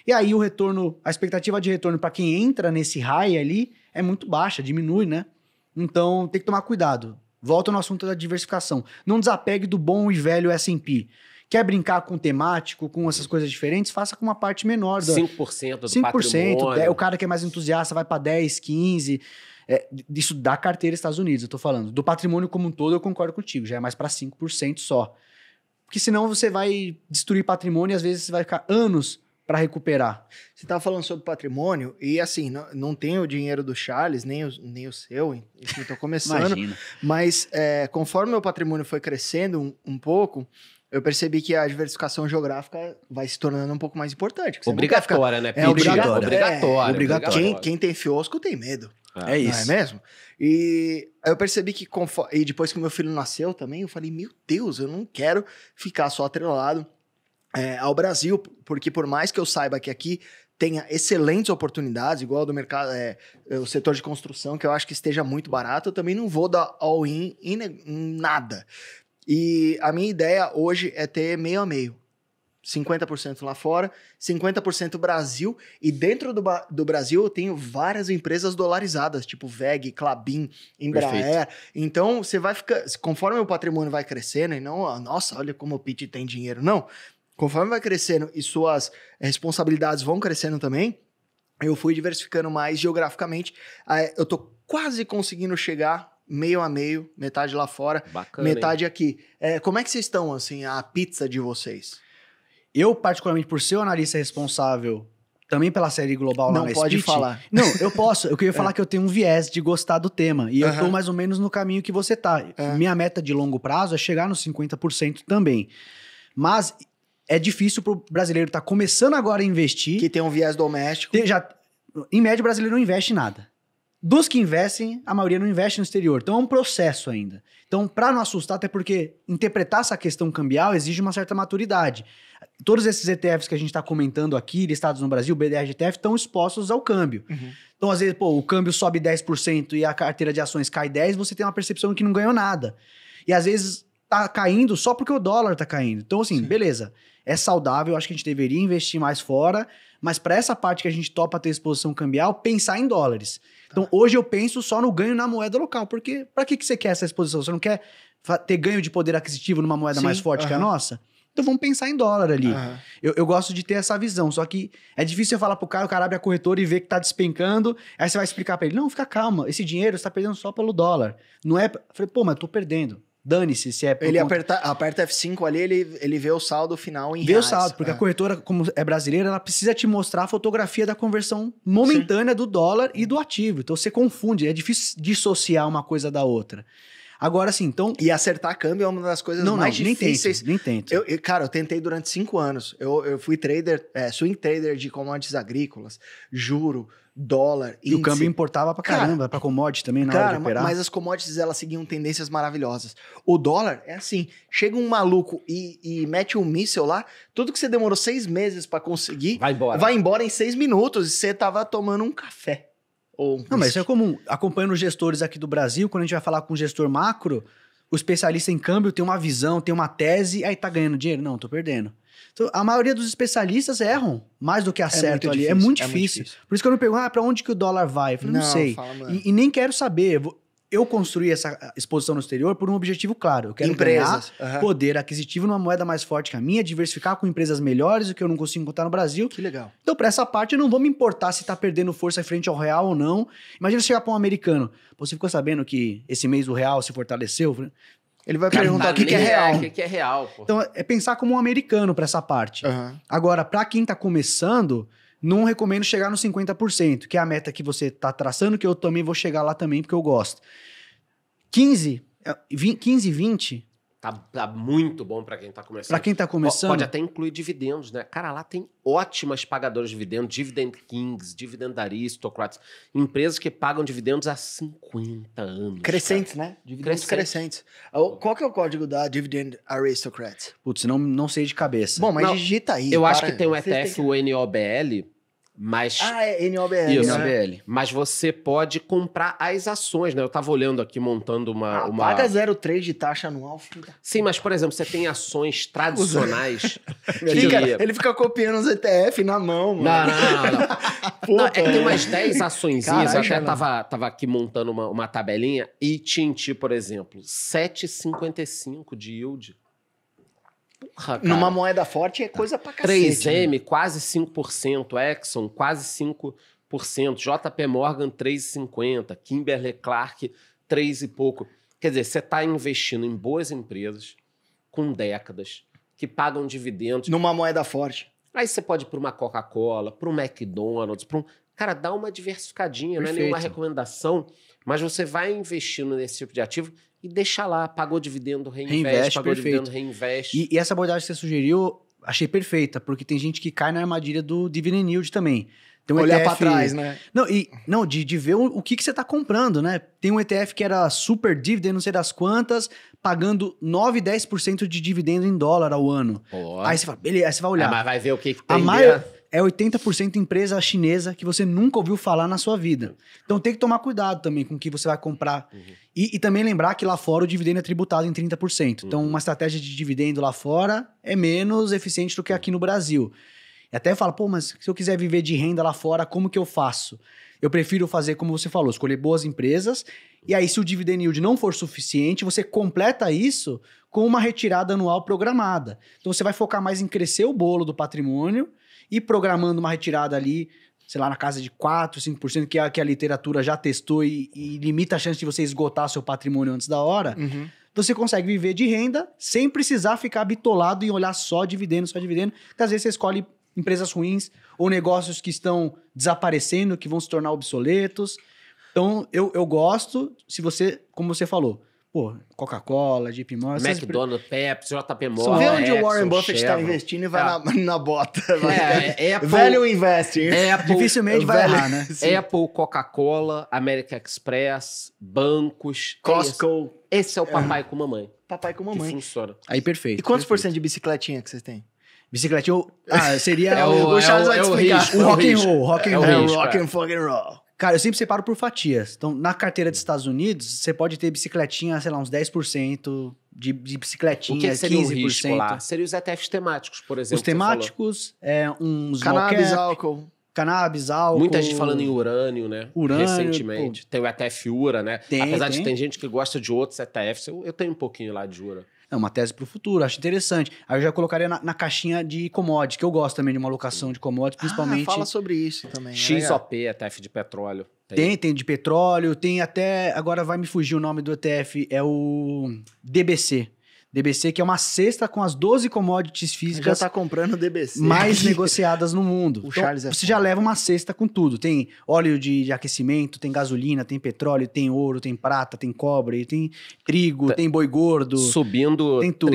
e aí o retorno, a expectativa de retorno para quem entra nesse high ali é muito baixa, diminui, né? Então tem que tomar cuidado. Volta no assunto da diversificação. Não desapegue do bom e velho S&P. Quer brincar com temático, com essas coisas diferentes, faça com uma parte menor. 5% do 5%, patrimônio. o cara que é mais entusiasta vai para 10, 15. Isso da carteira Estados Unidos, eu tô falando. Do patrimônio como um todo, eu concordo contigo. Já é mais para 5% só. Porque senão você vai destruir patrimônio e às vezes você vai ficar anos para recuperar. Você estava falando sobre patrimônio e assim, não tenho o dinheiro do Charles, nem o seu, enfim, tô começando. Imagina. Mas conforme meu patrimônio foi crescendo um pouco, eu percebi que a diversificação geográfica vai se tornando um pouco mais importante. Você não quer ficar- Obrigatória, né? É obrigatória. Obrigatória. Quem tem fiosco tem medo. É isso. Não é mesmo? E aí eu percebi que e depois que meu filho nasceu também, eu falei, meu Deus, eu não quero ficar só atrelado ao Brasil, porque por mais que eu saiba que aqui tenha excelentes oportunidades, igual do mercado, o setor de construção, que eu acho que esteja muito barato, eu também não vou dar all-in em nada. E a minha ideia hoje é ter meio a meio. 50% lá fora, 50% Brasil, e dentro do Brasil eu tenho várias empresas dolarizadas, tipo VEG, Klabin, Embraer. Então você vai ficar, conforme o patrimônio vai crescendo, e não, nossa, olha como o Pete tem dinheiro, não. Conforme vai crescendo e suas responsabilidades vão crescendo também, eu fui diversificando mais geograficamente. Eu tô quase conseguindo chegar meio a meio, metade lá fora, Bacana, metade aqui. Como é que vocês estão, assim, a pizza de vocês? Eu, particularmente, por ser o analista responsável também pela série global lá Não na pode Split, falar. Não, eu posso. Eu queria falar que eu tenho um viés de gostar do tema. E eu tô Aham. mais ou menos no caminho que você tá. Minha meta de longo prazo é chegar nos 50% também. Mas é difícil pro brasileiro estar começando agora a investir. Que tem um viés doméstico. Em média, o brasileiro não investe em nada. Dos que investem, a maioria não investe no exterior. Então é um processo ainda. Então, para não assustar, até porque interpretar essa questão cambial exige uma certa maturidade. Todos esses ETFs que a gente está comentando aqui, listados no Brasil, BDR ETF, estão expostos ao câmbio. Uhum. Então, às vezes, o câmbio sobe 10% e a carteira de ações cai 10%, você tem uma percepção que não ganhou nada. E às vezes tá caindo só porque o dólar tá caindo. Então, assim, beleza. É saudável, acho que a gente deveria investir mais fora, mas para essa parte que a gente topa ter exposição cambial, pensar em dólares. Então, hoje eu penso só no ganho na moeda local, porque para que você quer essa exposição? Você não quer ter ganho de poder aquisitivo numa moeda mais forte que a nossa? Então vamos pensar em dólar ali. Eu gosto de ter essa visão, só que é difícil eu falar pro cara, o cara abre a corretora e vê que tá despencando, aí você vai explicar para ele, não, fica calma, esse dinheiro você tá perdendo só pelo dólar. Não é... Eu falei, pô, mas eu tô perdendo. Dane-se se é... por Ele conta- aperta F5 ali, ele vê o saldo final em Vê o reais. saldo, porque a corretora, como é brasileira, ela precisa te mostrar a fotografia da conversão momentânea do dólar e do ativo. Então você confunde, é difícil dissociar uma coisa da outra. Agora, assim, então... E acertar câmbio é uma das coisas Não, mais nem difíceis. tento, nem tento. Cara, eu tentei durante 5 anos. Eu fui trader, swing trader de commodities agrícolas, juro, dólar, E o índice. câmbio importava pra caramba, pra commodity também na hora Cara, de operar. mas as commodities, elas seguiam tendências maravilhosas. O dólar é assim, chega um maluco e mete um míssel lá, tudo que você demorou 6 meses pra conseguir, Vai embora. em 6 minutos e você tava tomando um café. Ou Não, mas isso é comum. Acompanhando os gestores aqui do Brasil, quando a gente vai falar com o gestor macro, o especialista em câmbio tem uma visão, tem uma tese, aí tá ganhando dinheiro? Não, tô perdendo. Então, a maioria dos especialistas erram mais do que acertam ali. É muito difícil. Por isso que eu não pergunto, pra onde que o dólar vai? Eu falei, não sei. fala, mano. E nem quero saber. Eu construí essa exposição no exterior por um objetivo claro. Eu quero Empresas. ganhar poder aquisitivo numa moeda mais forte que a minha, diversificar com empresas melhores, o que eu não consigo encontrar no Brasil. Que legal. Então, pra essa parte, eu não vou me importar se tá perdendo força frente ao real ou não. Imagina se chegar pra um americano. Pô, você ficou sabendo que esse mês o real se fortaleceu? Ele vai perguntar o que é real. O que é real, pô. Então, é pensar como um americano pra essa parte. Agora, pra quem tá começando, não recomendo chegar no 50%, que é a meta que você tá traçando, que eu também vou chegar lá também, porque eu gosto. 15, 20, Tá muito bom pra quem tá começando. pra quem tá começando... Pode até incluir dividendos, né? Cara, lá tem ótimas pagadoras de dividendos, Dividend Kings, Dividend Aristocrats, empresas que pagam dividendos há 50 anos. Crescentes, né? Dividendos crescentes. Qual que é o código da Dividend Aristocrats? Putz, não sei de cabeça. Bom, mas Não, digita aí. Eu acho que tem um ETF, o NOBL, Mas, é NOBL. Isso. né? NOBL. mas você pode comprar as ações, né? Eu tava olhando aqui, montando uma... Paga 0,3 de taxa anual, filho da... Sim, mas, por exemplo, você tem ações tradicionais Ele fica copiando os ETF na mão, mano. Não. Não, é que tem umas 10 açõezinhas, Caralho, eu até Xará. tava aqui montando uma tabelinha, e TNT, por exemplo, 7,55 de yield. Porra, cara. Numa moeda forte é coisa pra cacete. 3M, né? quase 5%, Exxon, quase 5%, JP Morgan, 3,50%, Kimberly-Clark, 3 e pouco. Quer dizer, você está investindo em boas empresas, com décadas, que pagam dividendos. Numa moeda forte. Aí você pode ir para uma Coca-Cola, para um McDonald's, para um... Cara, dá uma diversificadinha, não é nenhuma Perfeito. recomendação, mas você vai investindo nesse tipo de ativo e deixa lá, pagou dividendo, reinveste, Reinveste, pagou perfeito. dividendo, reinveste. E essa abordagem que você sugeriu, achei perfeita, porque tem gente que cai na armadilha do dividend yield também. Tem um Olhar ETF pra trás, né? Não, de ver o que você tá comprando, né? Tem um ETF que era super dividend, não sei das quantas, pagando 9, 10% de dividendo em dólar ao ano. Pô. Aí você fala, beleza, aí você vai olhar. Mas vai ver o que A tem maior dentro. é 80% empresa chinesa que você nunca ouviu falar na sua vida. Então tem que tomar cuidado também com o que você vai comprar. E também lembrar que lá fora o dividendo é tributado em 30%. Então uma estratégia de dividendo lá fora é menos eficiente do que aqui no Brasil. E até fala, pô, mas se eu quiser viver de renda lá fora, como que eu faço? Eu prefiro fazer como você falou, escolher boas empresas. E aí se o dividend yield não for suficiente, você completa isso com uma retirada anual programada. Então você vai focar mais em crescer o bolo do patrimônio e programando uma retirada ali, sei lá, na casa de 4%, 5%, que a literatura já testou e limita a chance de você esgotar seu patrimônio antes da hora, você consegue viver de renda sem precisar ficar bitolado em olhar só dividendo, porque às vezes você escolhe empresas ruins ou negócios que estão desaparecendo, que vão se tornar obsoletos. Então, eu gosto, se você, como você falou, pô, Coca-Cola, JP Morgan... McDonald's, Pepsi, JP Só Morgan, vê onde o Exxon, Warren Buffett tá Chevron. investindo e vai na bota. Apple, Value investing. Apple, Dificilmente vai velho- errar, né? Apple, Coca-Cola, American Express, bancos. Costco. Esse é o papai com mamãe. Papai com Que mamãe. funciona. Aí, perfeito. E quantos por perfeito. cento de bicicletinha que vocês têm? Bicicletinha, seria É o Charles vai te explicar. risco, o é o rock and risco. roll, rock and É o roll. risco, rock and fucking roll. Cara, eu sempre separo por fatias. Então, na carteira dos Estados Unidos, você pode ter bicicletinha, sei lá, uns 10% de bicicletinha, O que seria 15%. o risco lá? Seria os ETFs temáticos, por exemplo. Os que você falou. temáticos, uns Cannabis, small cap, álcool. cannabis, álcool. Muita gente falando em urânio, né? Urânio, recentemente. Tem o ETF URA, né? Tem, Apesar de tem. ter gente que gosta de outros ETFs, eu tenho um pouquinho lá de URA. É uma tese para o futuro, acho interessante. Aí eu já colocaria na caixinha de commodities, que eu gosto também de uma alocação de commodities, principalmente. Fala sobre isso também. é legal. XOP, ETF de petróleo. Tem de petróleo, tem até. Agora vai me fugir o nome do ETF, é o DBC. DBC, que é uma cesta com as 12 commodities Já físicas tá comprando o DBC. mais negociadas no mundo. O Então, Charles é você foda. já leva uma cesta com tudo. Tem óleo de aquecimento, tem gasolina, tem petróleo, tem ouro, tem prata, tem cobre, tem trigo, tem boi gordo. Subindo Tem tudo.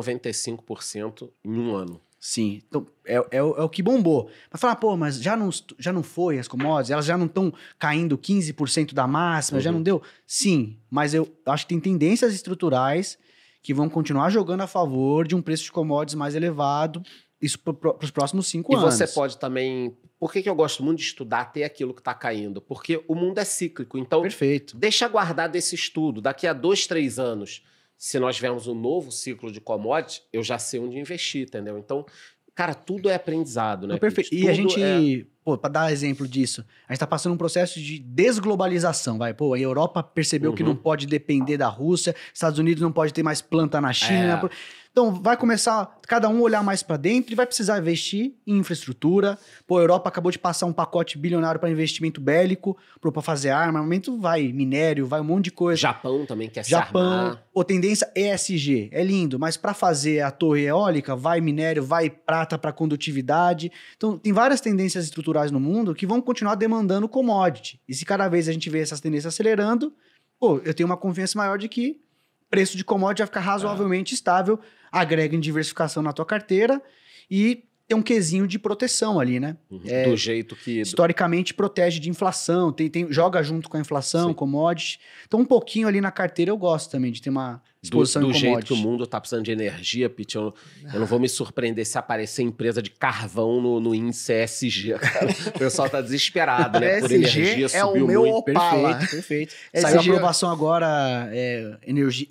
38,95% em um ano. Sim, então é o que bombou. Mas falar, pô, mas já não foi as commodities? Elas já não estão caindo 15% da máxima? Já não deu? Sim, mas eu acho que tem tendências estruturais que vão continuar jogando a favor de um preço de commodities mais elevado, isso para os próximos 5 E anos. você pode também... Por que eu gosto muito de estudar até aquilo que está caindo? Porque o mundo é cíclico. Então, Perfeito. deixa guardado esse estudo. Daqui a 2, 3 anos, se nós tivermos um novo ciclo de commodities, eu já sei onde investir, entendeu? Então, cara, tudo é aprendizado, né? Não, perfeito. Pete? E a Tudo gente, pô, para dar exemplo disso, a gente tá passando um processo de desglobalização, vai. Pô, a Europa percebeu que não pode depender da Rússia, Estados Unidos não pode ter mais planta na China. É. Então, vai começar cada um olhar mais para dentro e vai precisar investir em infraestrutura. Pô, a Europa acabou de passar um pacote bilionário para investimento bélico, para fazer armamento, vai minério, vai um monte de coisa. Japão também quer se Japão, armar. ou tendência ESG, é lindo, mas para fazer a torre eólica, vai minério, vai prata para condutividade. Então, tem várias tendências estruturais no mundo que vão continuar demandando commodity. E se cada vez a gente vê essas tendências acelerando, pô, eu tenho uma confiança maior de que o preço de commodity vai ficar razoavelmente estável, agrega em diversificação na tua carteira e tem um quesinho de proteção ali, né? Do jeito que... Historicamente protege de inflação, joga junto com a inflação, Sim. commodity. Então um pouquinho ali na carteira eu gosto também de ter uma exposição do em jeito commodity. que o mundo tá precisando de energia, Pete, eu não vou me surpreender se aparecer empresa de carvão no índice ESG, cara. O pessoal tá desesperado, né? Por ESG energia, é o subiu meu muito. Opala. Perfeito. ESG Saiu a aprovação agora,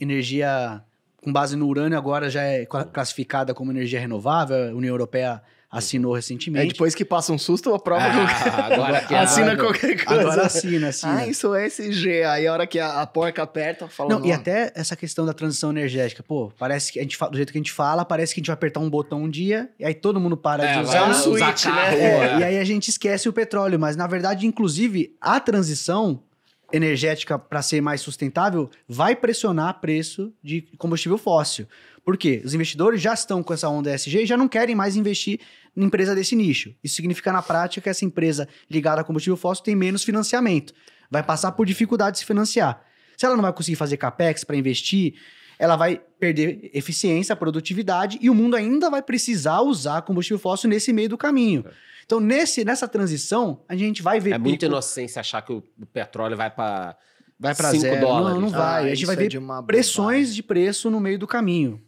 energia com base no urânio agora já é classificada como energia renovável, a União Europeia assinou recentemente. Depois que passa um susto, a prova agora que assina qualquer coisa. Agora assina. Ah, isso é SG. Aí a hora que a porca aperta, fala... Não, e até essa questão da transição energética. Pô, parece que a gente do jeito que a gente fala, parece que a gente vai apertar um botão um dia e aí todo mundo para de usar. um switch, né? E aí a gente esquece o petróleo. Mas, na verdade, inclusive, a transição energética para ser mais sustentável vai pressionar preço de combustível fóssil. Por quê? Os investidores já estão com essa onda ESG e já não querem mais investir em empresa desse nicho. Isso significa, na prática, que essa empresa ligada a combustível fóssil tem menos financiamento. Vai passar por dificuldade de se financiar. Se ela não vai conseguir fazer capex para investir, ela vai perder eficiência, produtividade e o mundo ainda vai precisar usar combustível fóssil nesse meio do caminho. Então, nessa transição, a gente vai ver... É muita inocência achar que o petróleo vai para zero. $5. Não vai. A gente vai ver pressões de preço no meio do caminho.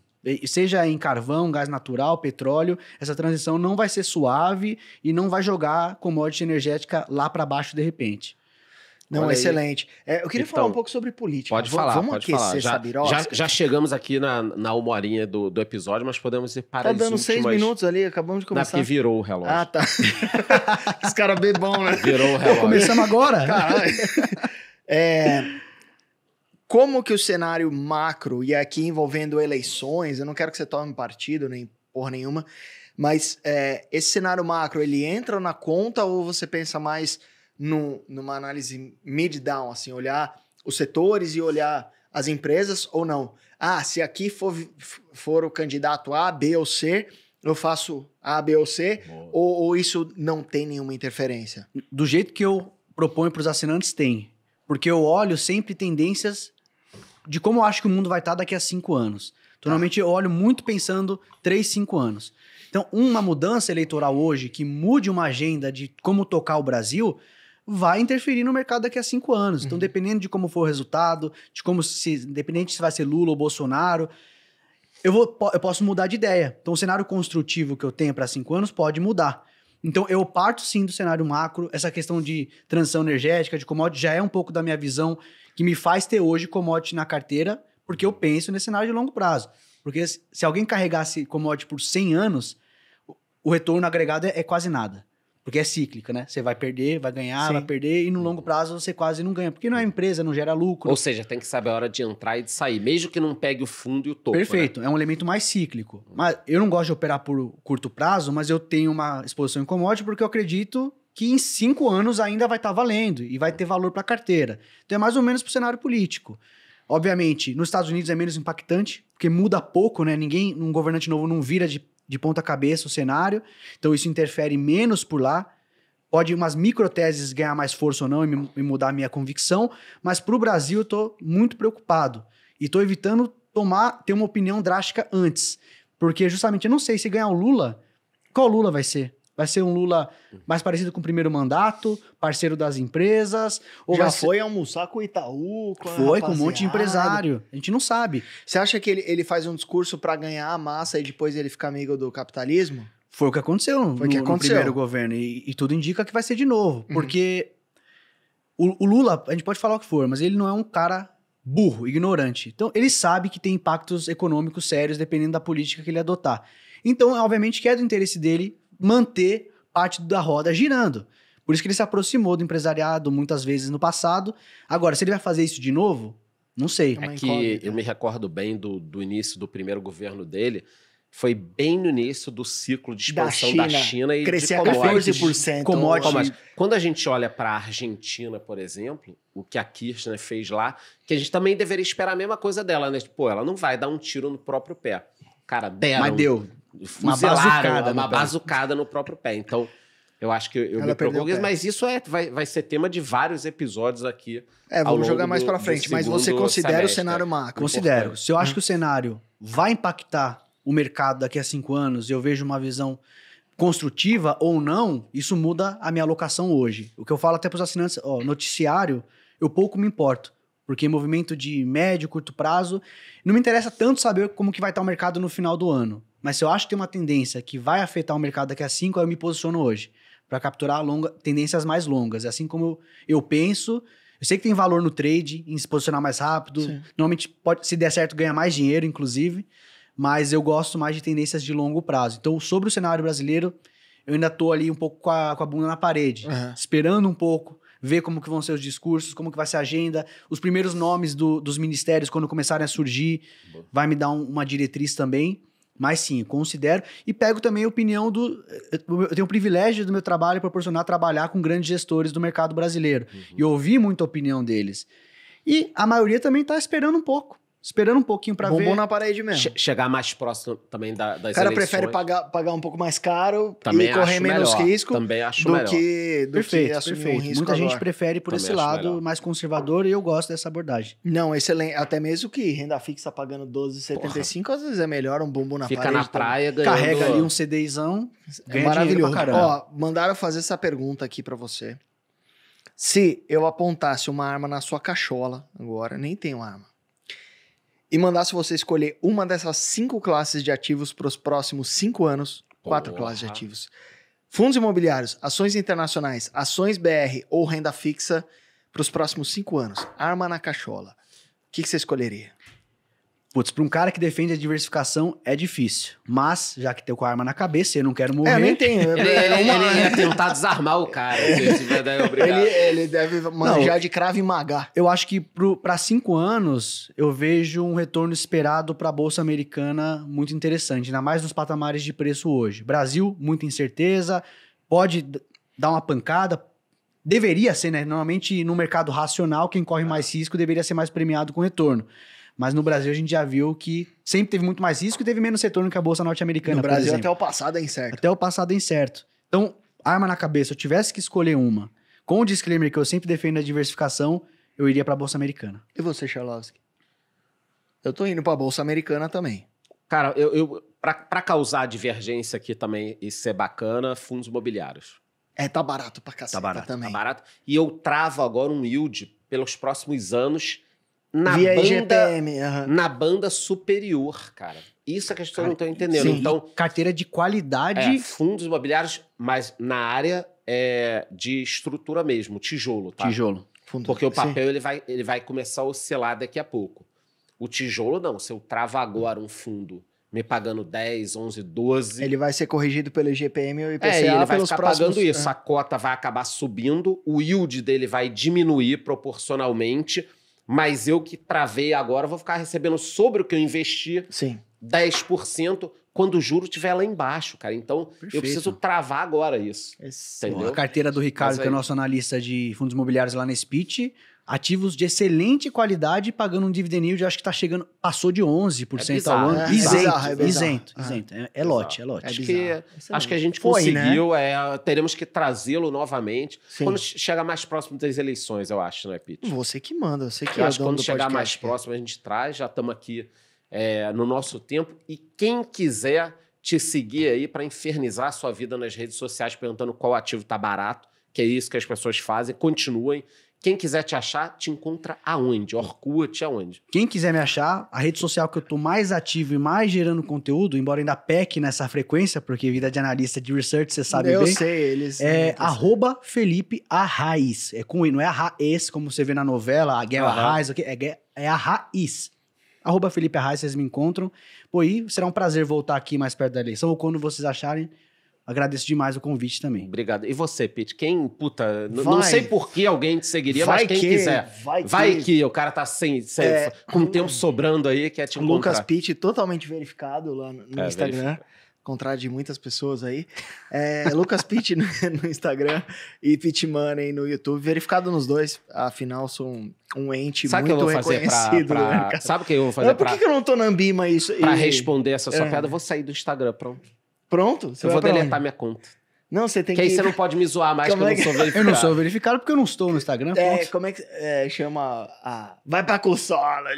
Seja em carvão, gás natural, petróleo, essa transição não vai ser suave e não vai jogar commodity energética lá para baixo de repente. Não, Olha excelente. Eu queria Então, falar um pouco sobre política. Pode falar, Vamos pode aquecer falar. essa birosca? Já chegamos aqui na uma horinha do episódio, mas podemos ir para Tá as dando últimas... 6 minutos ali, acabamos de Não, é começar. porque virou o relógio. Ah, tá. Os caras bebão, né? Virou o relógio. Começamos agora? Caralho. Como que o cenário macro, e aqui envolvendo eleições, eu não quero que você tome partido, nem porra nenhuma, mas esse cenário macro, ele entra na conta ou você pensa mais numa análise mid-down, assim, olhar os setores e olhar as empresas ou não? Ah, se aqui for o candidato A, B ou C, eu faço A, B ou C, ou isso não tem nenhuma interferência? Do jeito que eu proponho para os assinantes, tem. Porque eu olho sempre tendências de como eu acho que o mundo vai estar daqui a 5 anos. Então, normalmente eu olho muito pensando 3, 5 anos. Então, uma mudança eleitoral hoje que mude uma agenda de como tocar o Brasil vai interferir no mercado daqui a 5 anos. Então, dependendo de como for o resultado, independente se vai ser Lula ou Bolsonaro, eu posso mudar de ideia. Então, o cenário construtivo que eu tenho para 5 anos pode mudar. Então, eu parto sim do cenário macro. Essa questão de transição energética, de commodity, já é um pouco da minha visão que me faz ter hoje commodity na carteira, porque eu penso nesse cenário de longo prazo. Porque se alguém carregasse commodity por 100 anos, o retorno agregado é quase nada. Porque é cíclica, né? Você vai perder, vai ganhar, vai perder, e no longo prazo você quase não ganha. Porque não é empresa, não gera lucro. Ou seja, tem que saber a hora de entrar e de sair, mesmo que não pegue o fundo e o topo. Perfeito, né? É um elemento mais cíclico. Mas eu não gosto de operar por curto prazo, mas eu tenho uma exposição em commodity porque eu acredito que em 5 anos ainda vai estar valendo e vai ter valor para a carteira. Então é mais ou menos para o cenário político. Obviamente, nos Estados Unidos é menos impactante, porque muda pouco, né? Um governante novo não vira de ponta cabeça o cenário, então isso interfere menos por lá. Pode umas microteses ganhar mais força ou não e mudar a minha convicção, mas para o Brasil eu estou muito preocupado e estou evitando ter uma opinião drástica antes, porque justamente eu não sei se ganhar o Lula, qual Lula vai ser? Vai ser um Lula mais parecido com o primeiro mandato, parceiro das empresas? Ou Já vai foi almoçar com o Itaú? Foi com um monte de empresário. A gente não sabe. Você acha que ele faz um discurso para ganhar a massa e depois ele fica amigo do capitalismo? Foi o que aconteceu no primeiro governo. E tudo indica que vai ser de novo. Porque o Lula, a gente pode falar o que for, mas ele não é um cara burro, ignorante. Então, ele sabe que tem impactos econômicos sérios dependendo da política que ele adotar. Então, obviamente, que é do interesse dele manter parte da roda girando. Por isso que ele se aproximou do empresariado muitas vezes no passado. Agora, se ele vai fazer isso de novo, não sei. É que eu me recordo bem do início do primeiro governo dele, foi bem no início do ciclo de expansão da China e crescia de 14%. commodities. Quando a gente olha para a Argentina, por exemplo, o que a Kirchner fez lá, que a gente também deveria esperar a mesma coisa dela, né? Pô, ela não vai dar um tiro no próprio pé. Cara, deram. Mas deu. Uma bazucada no próprio pé. Então, eu acho que eu me preocupo, mas isso vai ser tema de vários episódios aqui. Vamos jogar mais para frente. Mas você considera o cenário macro? Considero. Se eu acho que o cenário vai impactar o mercado daqui a 5 anos, eu vejo uma visão construtiva ou não, isso muda a minha alocação hoje. O que eu falo até para os assinantes, noticiário, eu pouco me importo. Porque movimento de médio, curto prazo, não me interessa tanto saber como que vai estar o mercado no final do ano. Mas se eu acho que tem uma tendência que vai afetar o mercado daqui a 5, eu me posiciono hoje. Para capturar tendências mais longas. É assim como eu penso. Eu sei que tem valor no trade, em se posicionar mais rápido. Sim. Normalmente, se der certo, ganha mais dinheiro, inclusive. Mas eu gosto mais de tendências de longo prazo. Então, sobre o cenário brasileiro, eu ainda estou ali um pouco com a bunda na parede. Esperando um pouco, ver como que vão ser os discursos, como que vai ser a agenda. Os primeiros nomes dos ministérios, quando começarem a surgir, vai me dar uma diretriz também. Mas sim, eu considero. E pego também a opinião eu tenho o privilégio do meu trabalho proporcionar trabalhar com grandes gestores do mercado brasileiro. E ouvir muita opinião deles. E a maioria também está esperando um pouco. Esperando um pouquinho para ver. Bombom na parede mesmo. Chegar mais próximo também das eleições. O cara prefere pagar um pouco mais caro também e correr acho menos melhor. risco Também acho do melhor. que Perfeito, assumir perfeito. um risco Muita gente agora. prefere por Também esse acho lado melhor. mais conservador e eu gosto dessa abordagem. Não, excelente. Até mesmo que renda fixa pagando 12,75, às vezes é melhor um bumbum na Fica parede. na praia ganhando... Carrega ali um CDIzão, É ganha maravilhoso. dinheiro pra caramba. Ó, mandaram fazer essa pergunta aqui pra você. Se eu apontasse uma arma na sua cachola, agora, nem tenho arma, e mandasse você escolher uma dessas 5 classes de ativos para os próximos 5 anos, 4 Porra. classes de ativos, fundos imobiliários, ações internacionais, ações BR ou renda fixa para os próximos 5 anos, arma na cachola, o que você escolheria? Putz, pra um cara que defende a diversificação é difícil. Mas, já que tem com a arma na cabeça, eu não quero morrer. Eu nem tenho. Ele ia tentar desarmar o cara. Obrigado. Ele deve manjar de cravo e magar. Eu acho que para 5 anos, eu vejo um retorno esperado para a Bolsa Americana muito interessante, ainda mais nos patamares de preço hoje. Brasil, muita incerteza, pode dar uma pancada, deveria ser, né? Normalmente, no mercado racional, quem corre mais risco deveria ser mais premiado com retorno. Mas no Brasil a gente já viu que sempre teve muito mais risco e teve menos retorno que a Bolsa norte-americana, No por Brasil exemplo. até o passado é incerto. Até o passado é incerto. Então, arma na cabeça, se eu tivesse que escolher uma, com o disclaimer que eu sempre defendo a diversificação, eu iria para a Bolsa Americana. E você, Charlowski? Eu tô indo pra Bolsa Americana também. Cara, pra causar divergência aqui também e ser bacana, fundos imobiliários. Tá barato pra caceta Tá barato, também. Tá barato. E eu travo agora um yield pelos próximos anos Via IGPM. na banda superior, cara. Isso é que as pessoas não estão entendendo. sim. Então, Carteira de qualidade. fundos imobiliários, mas na área de estrutura mesmo, tijolo, tá? Tijolo. Fundo. Porque o Sim. papel ele vai começar a oscilar daqui a pouco. O tijolo não. Se eu travo agora um fundo me pagando 10, 11, 12... Ele vai ser corrigido pelo IGPM e o IPCA e ele vai pelos ficar próximos... pagando isso. A cota vai acabar subindo, o yield dele vai diminuir proporcionalmente, mas eu que travei agora vou ficar recebendo sobre o que eu investi Sim. 10% quando o juro estiver lá embaixo, cara. Então, Perfeito. eu preciso travar agora isso. Entendeu? A carteira do Ricardo, Mas que é aí- nosso analista de fundos imobiliários lá na Speech, ativos de excelente qualidade, pagando um dividend yield, acho que tá chegando, passou de 11% ao bizarro, ano. é Isento, bizarro, é bizarro. isento, Ah. isento. É lote, é lote. Acho bizarro. acho que a gente Foi, né? conseguiu, teremos que trazê-lo novamente Sim. quando chegar mais próximo das eleições, eu acho, né, Pete? Você que manda, você que Eu é o acho que dono quando do chegar podcast. mais próximo a gente traz, já estamos aqui no nosso tempo. E quem quiser te seguir aí para infernizar a sua vida nas redes sociais perguntando qual ativo tá barato, que é isso que as pessoas fazem, continuem. Quem quiser te achar, te encontra aonde? Orkut, aonde? Quem quiser me achar, a rede social que eu tô mais ativo e mais gerando conteúdo, embora ainda peque nessa frequência, porque vida de analista de research, você sabe Eu bem. sei, eles... É @Felipe Arraiz. É com I, não é Arraiz, como você vê na novela, a Guerra Aham. Arraiz, é a raiz. @Felipe Arraiz, vocês me encontram. Pô, e será um prazer voltar aqui mais perto da eleição, ou quando vocês acharem. Agradeço demais o convite também. Obrigado. E você, Pete? Quem, puta, Vai. não sei por que alguém te seguiria, mas quem quiser. Vai que o cara tá com tempo sobrando aí, quer te encontrar. Lucas Pitt, totalmente verificado lá no Instagram. verificado. Ao contrário de muitas pessoas aí. Lucas Pitt no Instagram e Pitt Money no YouTube. Verificado nos dois. Afinal, sou um ente Sabe o que eu muito vou fazer reconhecido. né, cara? Sabe o que eu vou fazer Por que eu não tô na Ambima isso? pra responder essa sua É. piada? Eu vou sair do Instagram, pronto. Pronto? Você Eu vai vou pra deletar onde? minha conta. Não, você tem Que que... aí você não pode me zoar mais, que Como eu é não sou Eu verificado. não sou verificado porque eu não estou no Instagram. Pronto. como é que chama? Vai pra Consola,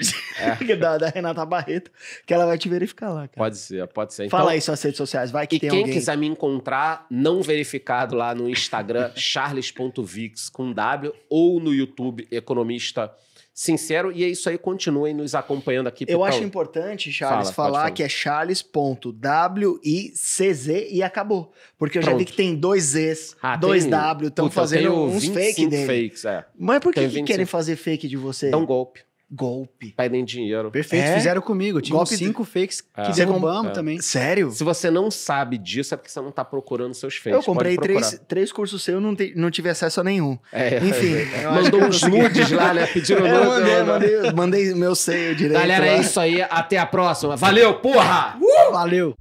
da Renata Barreto, que ela vai te verificar lá, cara. Pode ser, pode ser. Então, Fala aí suas redes sociais, vai que e tem quem alguém. quiser me encontrar não verificado lá no Instagram, charles.vix com W, ou no YouTube, Economista Sincero. E é isso aí, continuem nos acompanhando aqui. Eu Pitão. acho importante, Charles, Fala, pode falar falar. que é charles.wicz e acabou. Porque eu já vi Pronto. que tem 2 Zs, Ah, 2 tem- W, estão Puta, eu fazendo tenho uns 25 fake dele. fakes, Mas por que, Tenho que 25. querem fazer fake de você? Dá um golpe, Golpe. pedem dinheiro. Perfeito, É? fizeram comigo. Tinha Golpe uns 5 fakes que É. derrubamos É. também. Sério? Se você não sabe disso, é porque você não tá procurando seus fakes. Eu comprei Pode procurar. 3 cursos seus e não tive acesso a nenhum. É. Enfim, eu acho que Mandou eu uns consegui. nudes lá, né? Pediram nudes. Mandei meu seio direito. Galera, lá. é isso aí. Até a próxima. Valeu, porra! Valeu!